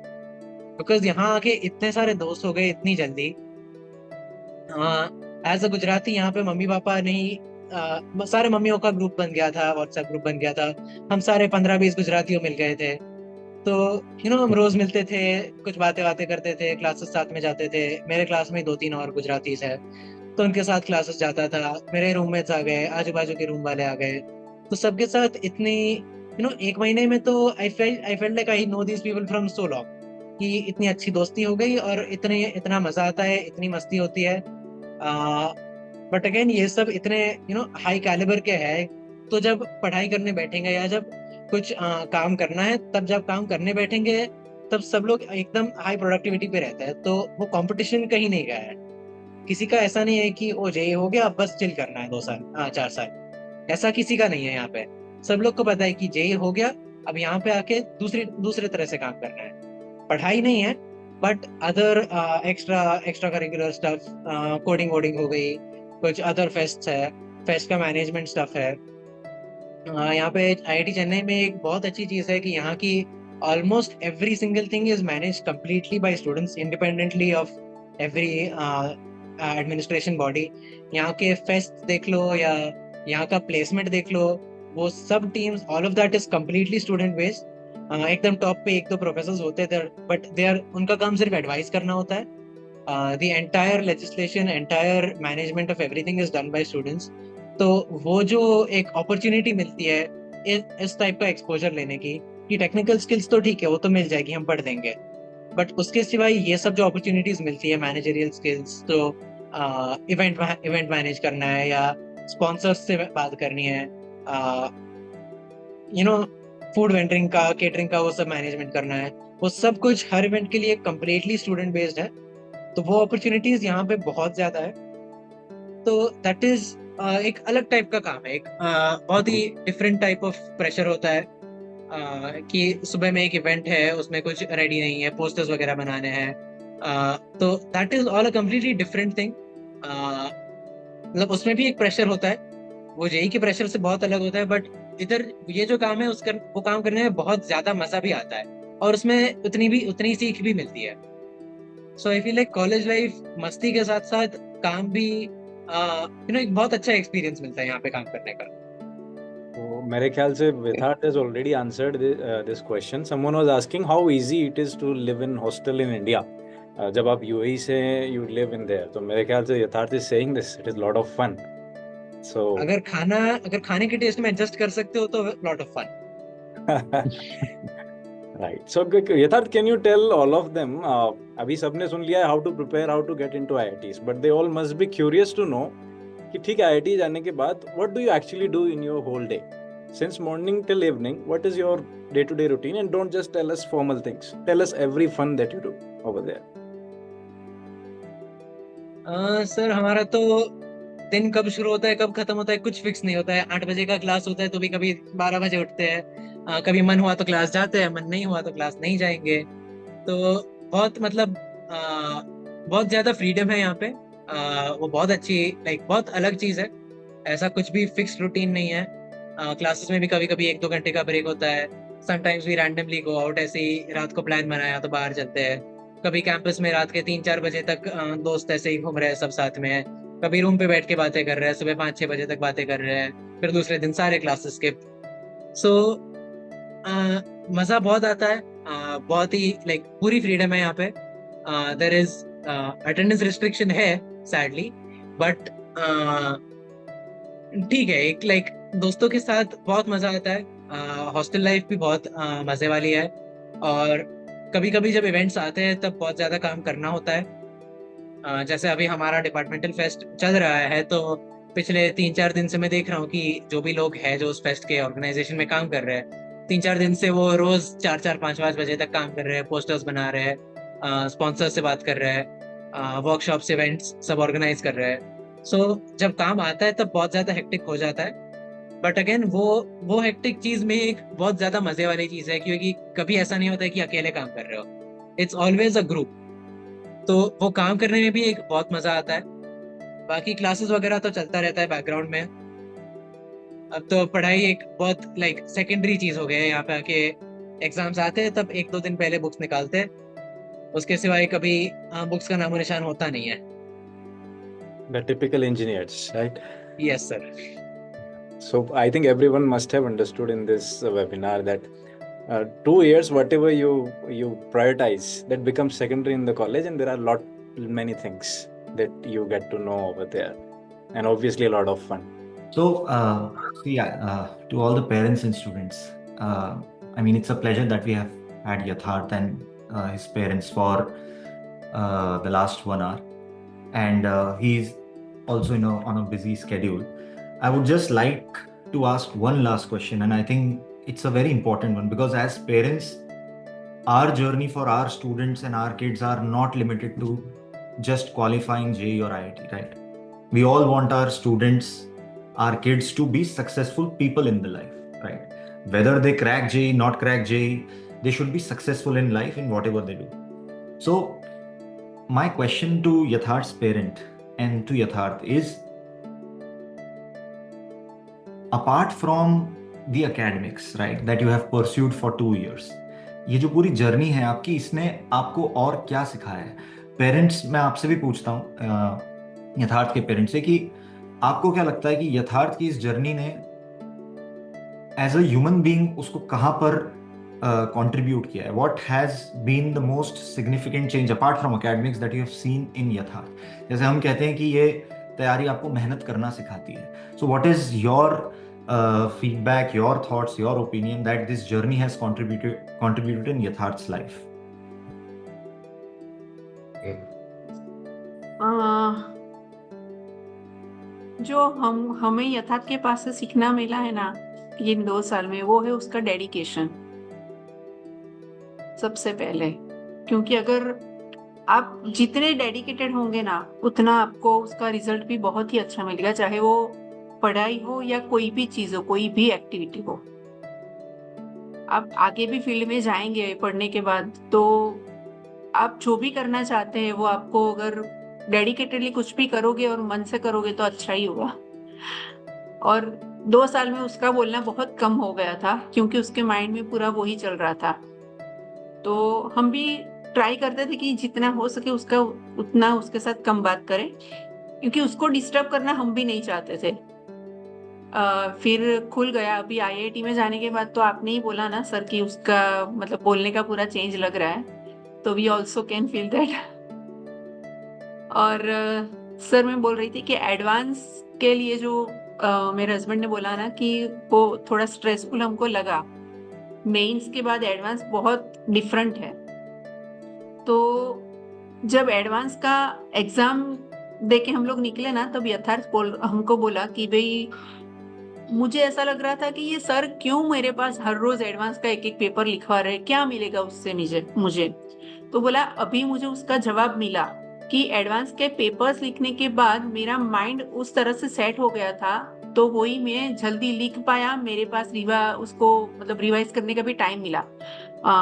बिकॉज यहाँ आके इतने सारे दोस्त हो गए इतनी जल्दी. एज अ गुजराती यहाँ पे मम्मी पापा नहीं, सारे मम्मियों का ग्रुप बन गया था, व्हाट्सएप ग्रुप बन गया था, हम सारे 15-20 गुजरातियों मिल गए थे. तो हम रोज मिलते थे, कुछ बातें करते थे, क्लासेस साथ में जाते थे. मेरे क्लास में 2-3 और गुजरातीज है, तो उनके साथ क्लासेस जाता था. मेरे रूममेट्स आ गए, आजू बाजू के रूम वाले आ गए, तो सबके साथ इतनी 1 महीने में तो I felt like I know this people from so long, कि इतनी अच्छी दोस्ती हो गई और इतना मजा आता है, इतनी मस्ती होती है. बट अगेन ये सब इतने हाई कैलिबर के है, तो जब पढ़ाई करने बैठेंगे या जब कुछ काम करना है, तब जब काम करने बैठेंगे तब सब लोग एकदम हाई प्रोडक्टिविटी पे रहते हैं. तो वो कंपटीशन कहीं नहीं गया है. किसी का ऐसा नहीं है कि ओ जेई हो गया अब बस चिल करना है 2 साल 4 साल, ऐसा किसी का नहीं है. यहाँ पे सब लोग को पता है कि जेई हो गया, अब यहाँ पे आके दूसरे तरह से काम करना है. पढ़ाई नहीं है but other extracurricular stuff, coding वोडिंग हो गई, कुछ अदर फेस्ट है, फेस्ट का मैनेजमेंट स्टफ है. यहाँ पे आईआईटी चेन्नई में एक बहुत अच्छी चीज़ है कि यहाँ की almost every single thing is manage completely bye students independently of every administration body. यहाँ के फेस्ट देख लो या यहाँ का प्लेसमेंट देख लो, वो सब teams, all of that is completely student based. एकदम टॉप पे 1-2 प्रोफेसर्स होते थे, बट उनका काम सिर्फ एडवाइस करना होता है. The entire legislation, entire management of everything is done by students. तो वो जो एक अपॉर्चुनिटी मिलती है इस टाइप का एक्सपोजर लेने की, कि टेक्निकल स्किल्स तो ठीक है वो तो मिल जाएगी, हम पढ़ देंगे, बट उसके सिवाय ये सब जो अपॉर्चुनिटीज मिलती है, मैनेजरियल स्किल्स, तो इवेंट मैनेज करना है या स्पॉन्सर्स से बात करनी है, फूड वेंडरिंग का, केटरिंग का, वो सब मैनेजमेंट करना है, वो सब कुछ हर इवेंट के लिए कंप्लीटली स्टूडेंट बेस्ड है। तो वो अपॉर्चुनिटीज यहाँ पे बहुत ज्यादा है। तो दैट इज एक अलग टाइप का काम है, एक बहुत ही डिफरेंट टाइप ऑफ प्रेशर होता है कि सुबह में एक इवेंट है, उसमें कुछ रेडी नहीं है, पोस्टर्स वगैरह बनाने हैं, तो that is all a completely different thing. मतलब उसमें भी एक प्रेशर होता है, वो जेई के प्रेशर से बहुत अलग होता है, बट इधर ये जो काम है उसका वो काम करने में बहुत ज्यादा मजा भी आता है और उसमें उतनी सीख भी मिलती है। So I feel like college life मस्ती के साथ साथ काम भी एक बहुत अच्छा एक्सपीरियंस मिलता है यहाँ पे काम करने का। तो मेरे ख्याल से Yatharth has already answered this question. Someone was asking how easy it is to live in hostel in India. जब आप यूएई से you live in there, तो मेरे ख्याल से Yatharth is saying this, it is lot of fun. So अगर खाने के टेस्ट में एडजस्ट कर सकते हो तो lot of fun. right. So Yatharth, can you tell all of them? अभी सबने सुन लिया है how to prepare, how to get into IITs, but they all must be curious to know कि ठीक है IIT जाने के बाद what do you actually do in your whole day? Since morning till evening, what is your day-to-day routine? And don't just tell us formal things. Tell us every fun that you do over there. Sir हमारा तो दिन कब शुरू होता है कब खत्म होता है कुछ फिक्स नहीं होता है। 8 बजे का क्लास होता है तो भी कभी 12 बजे उठते हैं, कभी मन हुआ तो क्लास जाते हैं, मन नहीं हुआ तो क्लास नहीं जाएंगे। तो बहुत मतलब बहुत ज्यादा फ्रीडम है यहाँ पे। वो बहुत अच्छी बहुत अलग चीज है। ऐसा कुछ भी फिक्स्ड रूटीन नहीं है। क्लासेस में भी कभी कभी 1-2 घंटे का ब्रेक होता है। समटाइम्स भी रैंडमली गो आउट, ऐसे ही रात को प्लान बनाया तो बाहर चलते हैं। कभी कैंपस में रात के 3-4 बजे तक दोस्त ऐसे ही घूम रहे हैं सब साथ में। कभी रूम पे बैठ के बातें कर रहे हैं, सुबह 5-6 बजे तक बातें कर रहे हैं, फिर दूसरे दिन सारे क्लासेस स्किप। सो मजा बहुत आता है। बहुत ही पूरी फ्रीडम है यहाँ पे। देयर इज अटेंडेंस रिस्ट्रिक्शन है सैडली, बट ठीक है। एक दोस्तों के साथ बहुत मजा आता है। हॉस्टल लाइफ भी बहुत मजे वाली है। और कभी कभी जब इवेंट्स आते हैं तब बहुत ज्यादा काम करना होता है। जैसे अभी हमारा डिपार्टमेंटल फेस्ट चल रहा है, तो पिछले 3-4 दिन से मैं देख रहा हूँ कि जो भी लोग हैं जो उस फेस्ट के ऑर्गेनाइजेशन में काम कर रहे हैं, 3-4 दिन से वो रोज 4-4, 5-5 बजे तक काम कर रहे हैं, पोस्टर्स बना रहे हैं, स्पॉन्सर से बात कर रहे हैं, वर्कशॉप्स, इवेंट्स सब ऑर्गेनाइज कर रहे हैं। सो जब काम आता है तब बहुत ज्यादा हेक्टिक हो जाता है, बट अगेन वो हेक्टिक चीज में एक बहुत ज्यादा मजे वाली चीज है, क्योंकि कभी ऐसा नहीं होता है कि अकेले काम कर रहे हो। It's always a group. तो वो काम करने में भी एक बहुत मजा आता है। बाकी क्लासेस वगैरह तो चलता रहता है बैकग्राउंड में। अब तो पढ़ाई एक बहुत सेकेंडरी चीज हो गई है। यहाँ पे आके एग्जाम्स आते हैं तब 1-2 दिन पहले बुक्स निकालते हैं, उसके सिवाय कभी बुक्स का नामो निशान होता नहीं है। The typical engineers, right? Yes, sir. So I think everyone must have understood in this webinar that 2 years, whatever you prioritize, that becomes secondary in the college, and there are many things that you get to know over there, and obviously a lot of fun. So, to all the parents and students, I mean, it's a pleasure that we have had Yatharth and his parents for the last 1 hour, and he's also on a busy schedule. I would just like to ask one last question, and I think it's a very important one, because as parents, our journey for our students and our kids are not limited to just qualifying JEE or IIT, right? We all want our students, our kids to be successful people in the life, right? Whether they crack JEE, not crack JEE, they should be successful in life in whatever they do. So my question to Yatharth's parent and to Yatharth is, apart from the academics, right, that you have pursued for 2 years, ये जो पूरी journey है आपकी, इसने आपको और क्या सिखाया है? पेरेंट्स, मैं आपसे भी पूछता हूँ यथार्थ के पेरेंट्स से, कि आपको क्या लगता है कि यथार्थ की इस जर्नी ने एज अ ह्यूमन बीइंग उसको कहाँ पर कंट्रीब्यूट किया है? What has been the most significant change apart from academics that you have seen in Yatharth? जैसे हम कहते हैं कि ये तैयारी आपको मेहनत करना सिखाती है, so what is your feedback, your thoughts, your opinion that this journey has contributed in Yatharth's life? जो हमें यथार्थ के पास से सीखना मिला है ना इन 2 साल में, वो है उसका डेडिकेशन सबसे पहले। क्योंकि अगर आप जितने डेडिकेटेड होंगे ना, उतना आपको उसका रिजल्ट भी बहुत ही अच्छा मिलेगा, चाहे वो पढ़ाई हो या कोई भी चीज हो, कोई भी एक्टिविटी हो। आप आगे भी फील्ड में जाएंगे पढ़ने के बाद, तो आप जो भी करना चाहते हैं वो आपको, अगर डेडिकेटेडली कुछ भी करोगे और मन से करोगे तो अच्छा ही होगा। और 2 साल में उसका बोलना बहुत कम हो गया था, क्योंकि उसके माइंड में पूरा वही चल रहा था। तो हम भी ट्राई करते थे कि जितना हो सके उसका उतना उसके साथ कम बात करें, क्योंकि उसको डिस्टर्ब करना हम भी नहीं चाहते थे। फिर खुल गया। अभी आईआईटी में जाने के बाद तो आपने ही बोला ना सर कि उसका मतलब बोलने का पूरा चेंज लग रहा है, तो we also can feel that. और सर मैं बोल रही थी कि एडवांस के लिए जो मेरे हस्बैंड ने बोला ना कि वो थोड़ा स्ट्रेसफुल हमको लगा। मेंस के बाद एडवांस बहुत डिफरेंट है। तो जब एडवांस का एग्जाम देके हम लोग निकले ना, तब यथार्थ हमको बोला कि भाई मुझे ऐसा लग रहा था कि ये सर क्यों मेरे पास हर रोज एडवांस का एक एक पेपर लिखवा रहे, क्या मिलेगा उससे मुझे। तो बोला अभी मुझे उसका जवाब मिला कि एडवांस के पेपर्स लिखने के बाद मेरा माइंड उस तरह से सेट हो गया था, तो वही मैं जल्दी लिख पाया। मेरे पास उसको मतलब रिवाइज करने का भी टाइम मिला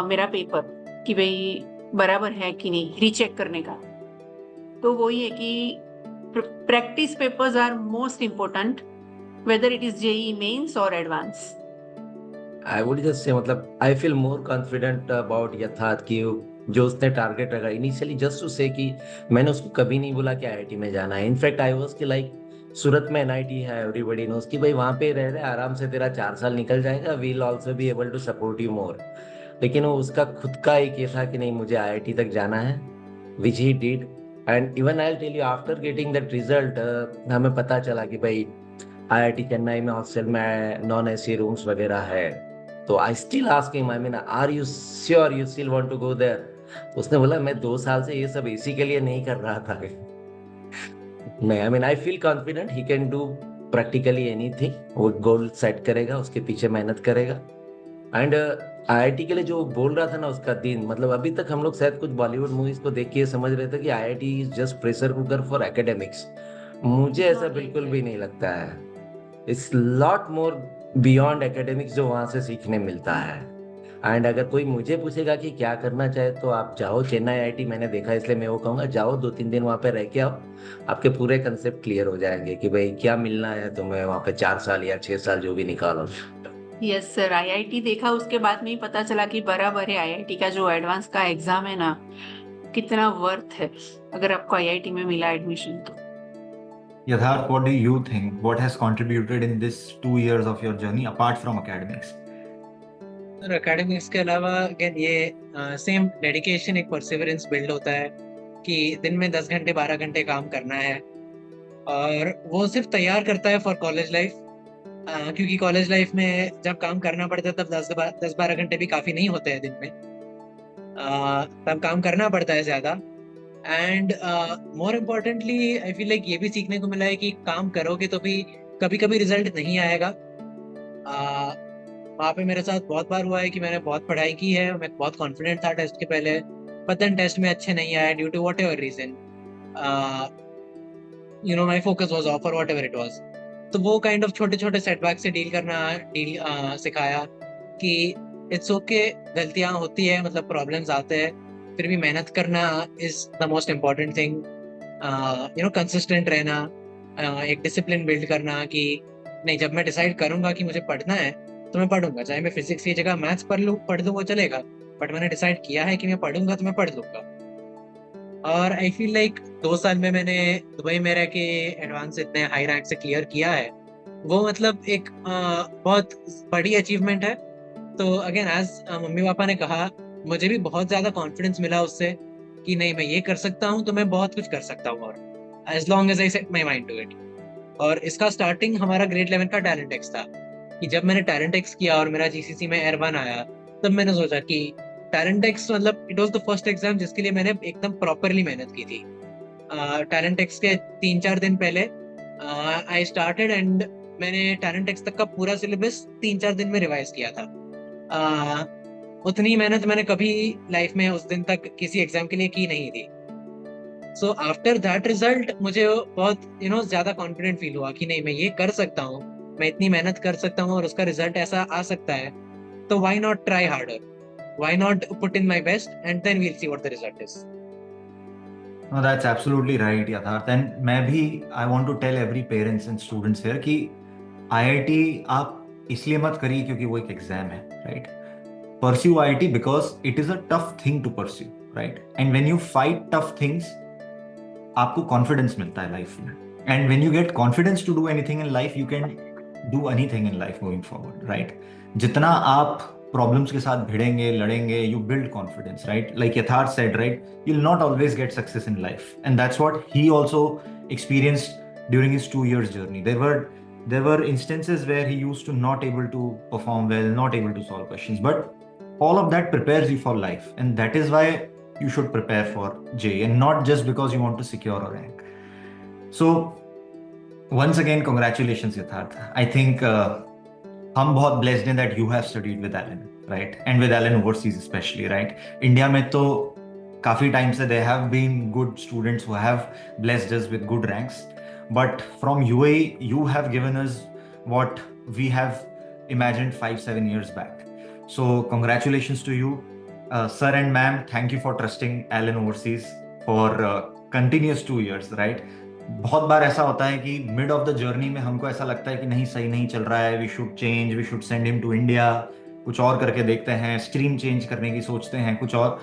मेरा पेपर, कि भाई बराबर है कि नहीं, रीचेक करने का। तो वही है कि practice papers are most important, whether it is JEE mains or advance. I would just say मतलब I feel more confident about Yatharth की जो उसने टारगेट रखा इनिशियली, जस्ट टू से कि मैंने उसको कभी नहीं बोला कि आईआईटी में जाना है। इनफैक्ट आई वाज कि लाइक सूरत में एनआईटी है, एवरीबॉडी नोस कि भाई वहां पे रह रहे आराम से तेरा 4 साल निकल जाएगा, we will also be able to support you more. लेकिन वो उसका खुद का एक ये था कि नहीं मुझे आईआईटी तक जाना है, which he did. And even I tell you after getting that result हमें पता चला कि भाई आईआईटी चेन्नई में हॉस्टल में नॉन एसी रूम्स वगैरह है। तो I still ask him, I mean are you sure you still want to go there? उसने बोला मैं 2 साल से ये सब एसी के लिए नहीं कर रहा था। नहीं, I mean I feel confident he can do practically anything. वो गोल सेट करेगा, उसके पीछे मेहनत करेगा। एंड आईआईटी के लिए जो बोल रहा था ना उसका दिन, मतलब अभी तक हम लोग शायद कुछ बॉलीवुड मूवीज को देख के समझ रहे थे कि IIT is just pressure cooker for academics. मुझे ऐसा बिल्कुल भी नहीं लगता है। It's lot more beyond academics जो वहां से सीखने मिलता है। एंड अगर कोई मुझे पूछेगा कि क्या करना चाहे तो आप जाओ चेन्नई आईआईटी, मैंने देखा इसलिए मैं वो कहूँगा जाओ 2-3 दिन वहाँ पे रह के आओ, आपके पूरे कंसेप्ट क्लियर हो जाएंगे कि भाई क्या मिलना है तुम्हें वहाँ पे 4 साल या 6 साल जो भी निकालो। यस सर, आईआईटी देखा उसके बाद में ही पता चला कि बराबर है। आईआईटी का जो एडवांस का एग्जाम है ना, कितना वर्थ है अगर आपको आईआईटी में मिला एडमिशन तो। Yatharth, what do you think? What has contributed in this 2 years of your journey apart from academics? और एकेडमिक्स के अलावा अगेन ये सेम डेडिकेशन, एक परसिवरेंस बिल्ड होता है कि दिन में 10 घंटे 12 घंटे काम करना है। और वो सिर्फ तैयार करता है फॉर कॉलेज लाइफ, क्योंकि कॉलेज लाइफ में जब काम करना पड़ता है तब 10-12 घंटे भी काफ़ी नहीं होते हैं दिन में। तब काम करना पड़ता है ज़्यादा। And more importantly I feel like ये भी सीखने को मिला है कि काम करोगे तो भी कभी कभी रिजल्ट नहीं आएगा। वहाँ पे मेरे साथ बहुत बार हुआ है कि मैंने बहुत पढ़ाई की है, मैं बहुत कॉन्फिडेंट था टेस्ट के पहले, बट देन टेस्ट में अच्छे नहीं आए due to whatever reason, you know my focus was off और वॉट एवर इट वॉज। तो वो काइंड ऑफ छोटे छोटे सेटबैक से डील करना सिखाया कि इट्स ओके, गलतियाँ होती है, मतलब प्रॉब्लम्स आते हैं, फिर भी मेहनत करना is the most important thing. You know consistent रहना, एक डिसिप्लिन बिल्ड करना कि नहीं, जब मैं डिसाइड करूंगा कि मुझे पढ़ना है तो मैं पढ़ूंगा, चाहे मैं फिजिक्स की जगह मैथ्स पढ़ लूँ वो चलेगा, बट मैंने डिसाइड किया है कि मैं पढ़ूंगा तो मैं पढ़ लूंगा। और आई फील लाइक 2 साल में मैंने दुबई में रह के एडवांस इतने हाई रैंक से क्लियर किया है, वो मतलब एक बहुत बड़ी अचीवमेंट है। तो अगेन एज मम्मी पापा ने कहा, मुझे भी बहुत ज्यादा कॉन्फिडेंस मिला उससे कि नहीं मैं ये कर सकता हूँ तो मैं बहुत कुछ कर सकता हूँ, और as long as I set my mind to it. और इसका स्टार्टिंग हमारा ग्रेड 11 का टैलेंट एक्स था कि जब मैंने टैलेंट एक्स किया और मेरा जीसीसी में एयर 1 आया, तब मैंने सोचा कि टैलेंट एक्स मतलब it was the first exam जिसके लिए मैंने एकदम प्रॉपरली मेहनत की थी। टैलेंट टेक्स्ट के 3-4 दिन पहले आई स्टार्टेड एंड मैंने टैलेंट टेक्स्ट तक का पूरा सिलेबस 3-4 दिन में रिवाइज किया था. उतनी मेहनत मैंने कभी लाइफ में उस दिन तक किसी एग्जाम के लिए की नहीं थी. सो आफ्टर दैट रिजल्ट मुझे बहुत ज्यादा कॉन्फिडेंट फील हुआ कि नहीं, मैं ये कर सकता हूँ, मैं इतनी मेहनत कर सकता हूँ और उसका रिजल्ट ऐसा आ सकता है. तो why not try harder, why not put in my best and then we'll see what the result is. No, that's absolutely right, Yatharth. And मैं भी I want to tell every parents and students here कि IIT आप इसलिए मत करिए क्योंकि वो एक एग्जाम है, right? Pursue IIT because it is a tough thing to pursue, right? And when you fight tough things, आपको confidence मिलता है life में. And when you get confidence to do anything in life, you can do anything in life going forward, right? जितना आप problems के साथ भिड़ेंगे, लड़ेंगे, you build confidence, right? Like Yatharth said, right? You'll not always get success in life. And that's what he also experienced during his 2 years journey. There were instances where he used to not able to perform well, not able to solve questions, but all of that prepares you for life. And that is why you should prepare for JEE and not just because you want to secure a rank. So once again, congratulations, Yatharth. I think हम बहुत blessed हैं that you have studied with Allen, right? And with Allen overseas especially, right? India में तो काफी time से there have been good students who have blessed us with good ranks, but from UAE you have given us what we have imagined 5-7 years back. So congratulations to you, sir and ma'am. Thank you for trusting Allen overseas for continuous 2 years, right? बहुत बार ऐसा होता है कि mid of the journey में हमको ऐसा लगता है कि नहीं, सही नहीं चल रहा है, we should change, we should send him to India, कुछ और करके देखते हैं, स्ट्रीम चेंज करने की सोचते हैं, कुछ और.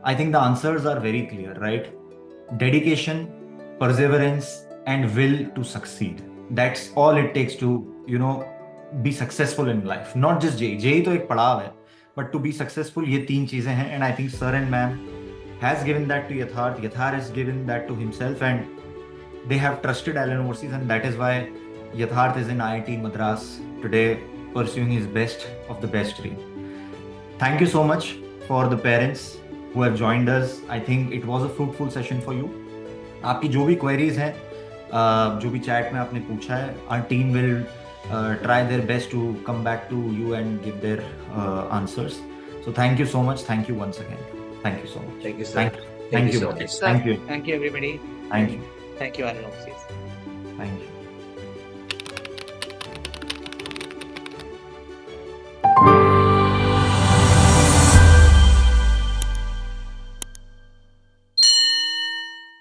I think the answers are very clear, right? Dedication, perseverance and will to succeed, that's all it takes to be successful in life. Not just JEE तो एक पड़ाव है, बट टू बी सक्सेसफुल ये 3 चीजें हैं. And I think sir and ma'am has given that to Yatharth. Yatharth has given that to himself, and they have trusted Allen overseas, and that is why Yatharth is in IIT Madras today, pursuing his best of the best dream. Thank you so much for the parents who have joined us. I think it was a fruitful session for you. आपकी जो भी queries हैं, जो भी chat में आपने पूछा है, our team will try their best to come back to you and give their answers. So thank you so much. Thank you once again. Thank you so much. Thank you, sir. Thank you. so much. Thank you. Thank you everybody. Thank you. Thank you, Allen overseas. Thank you.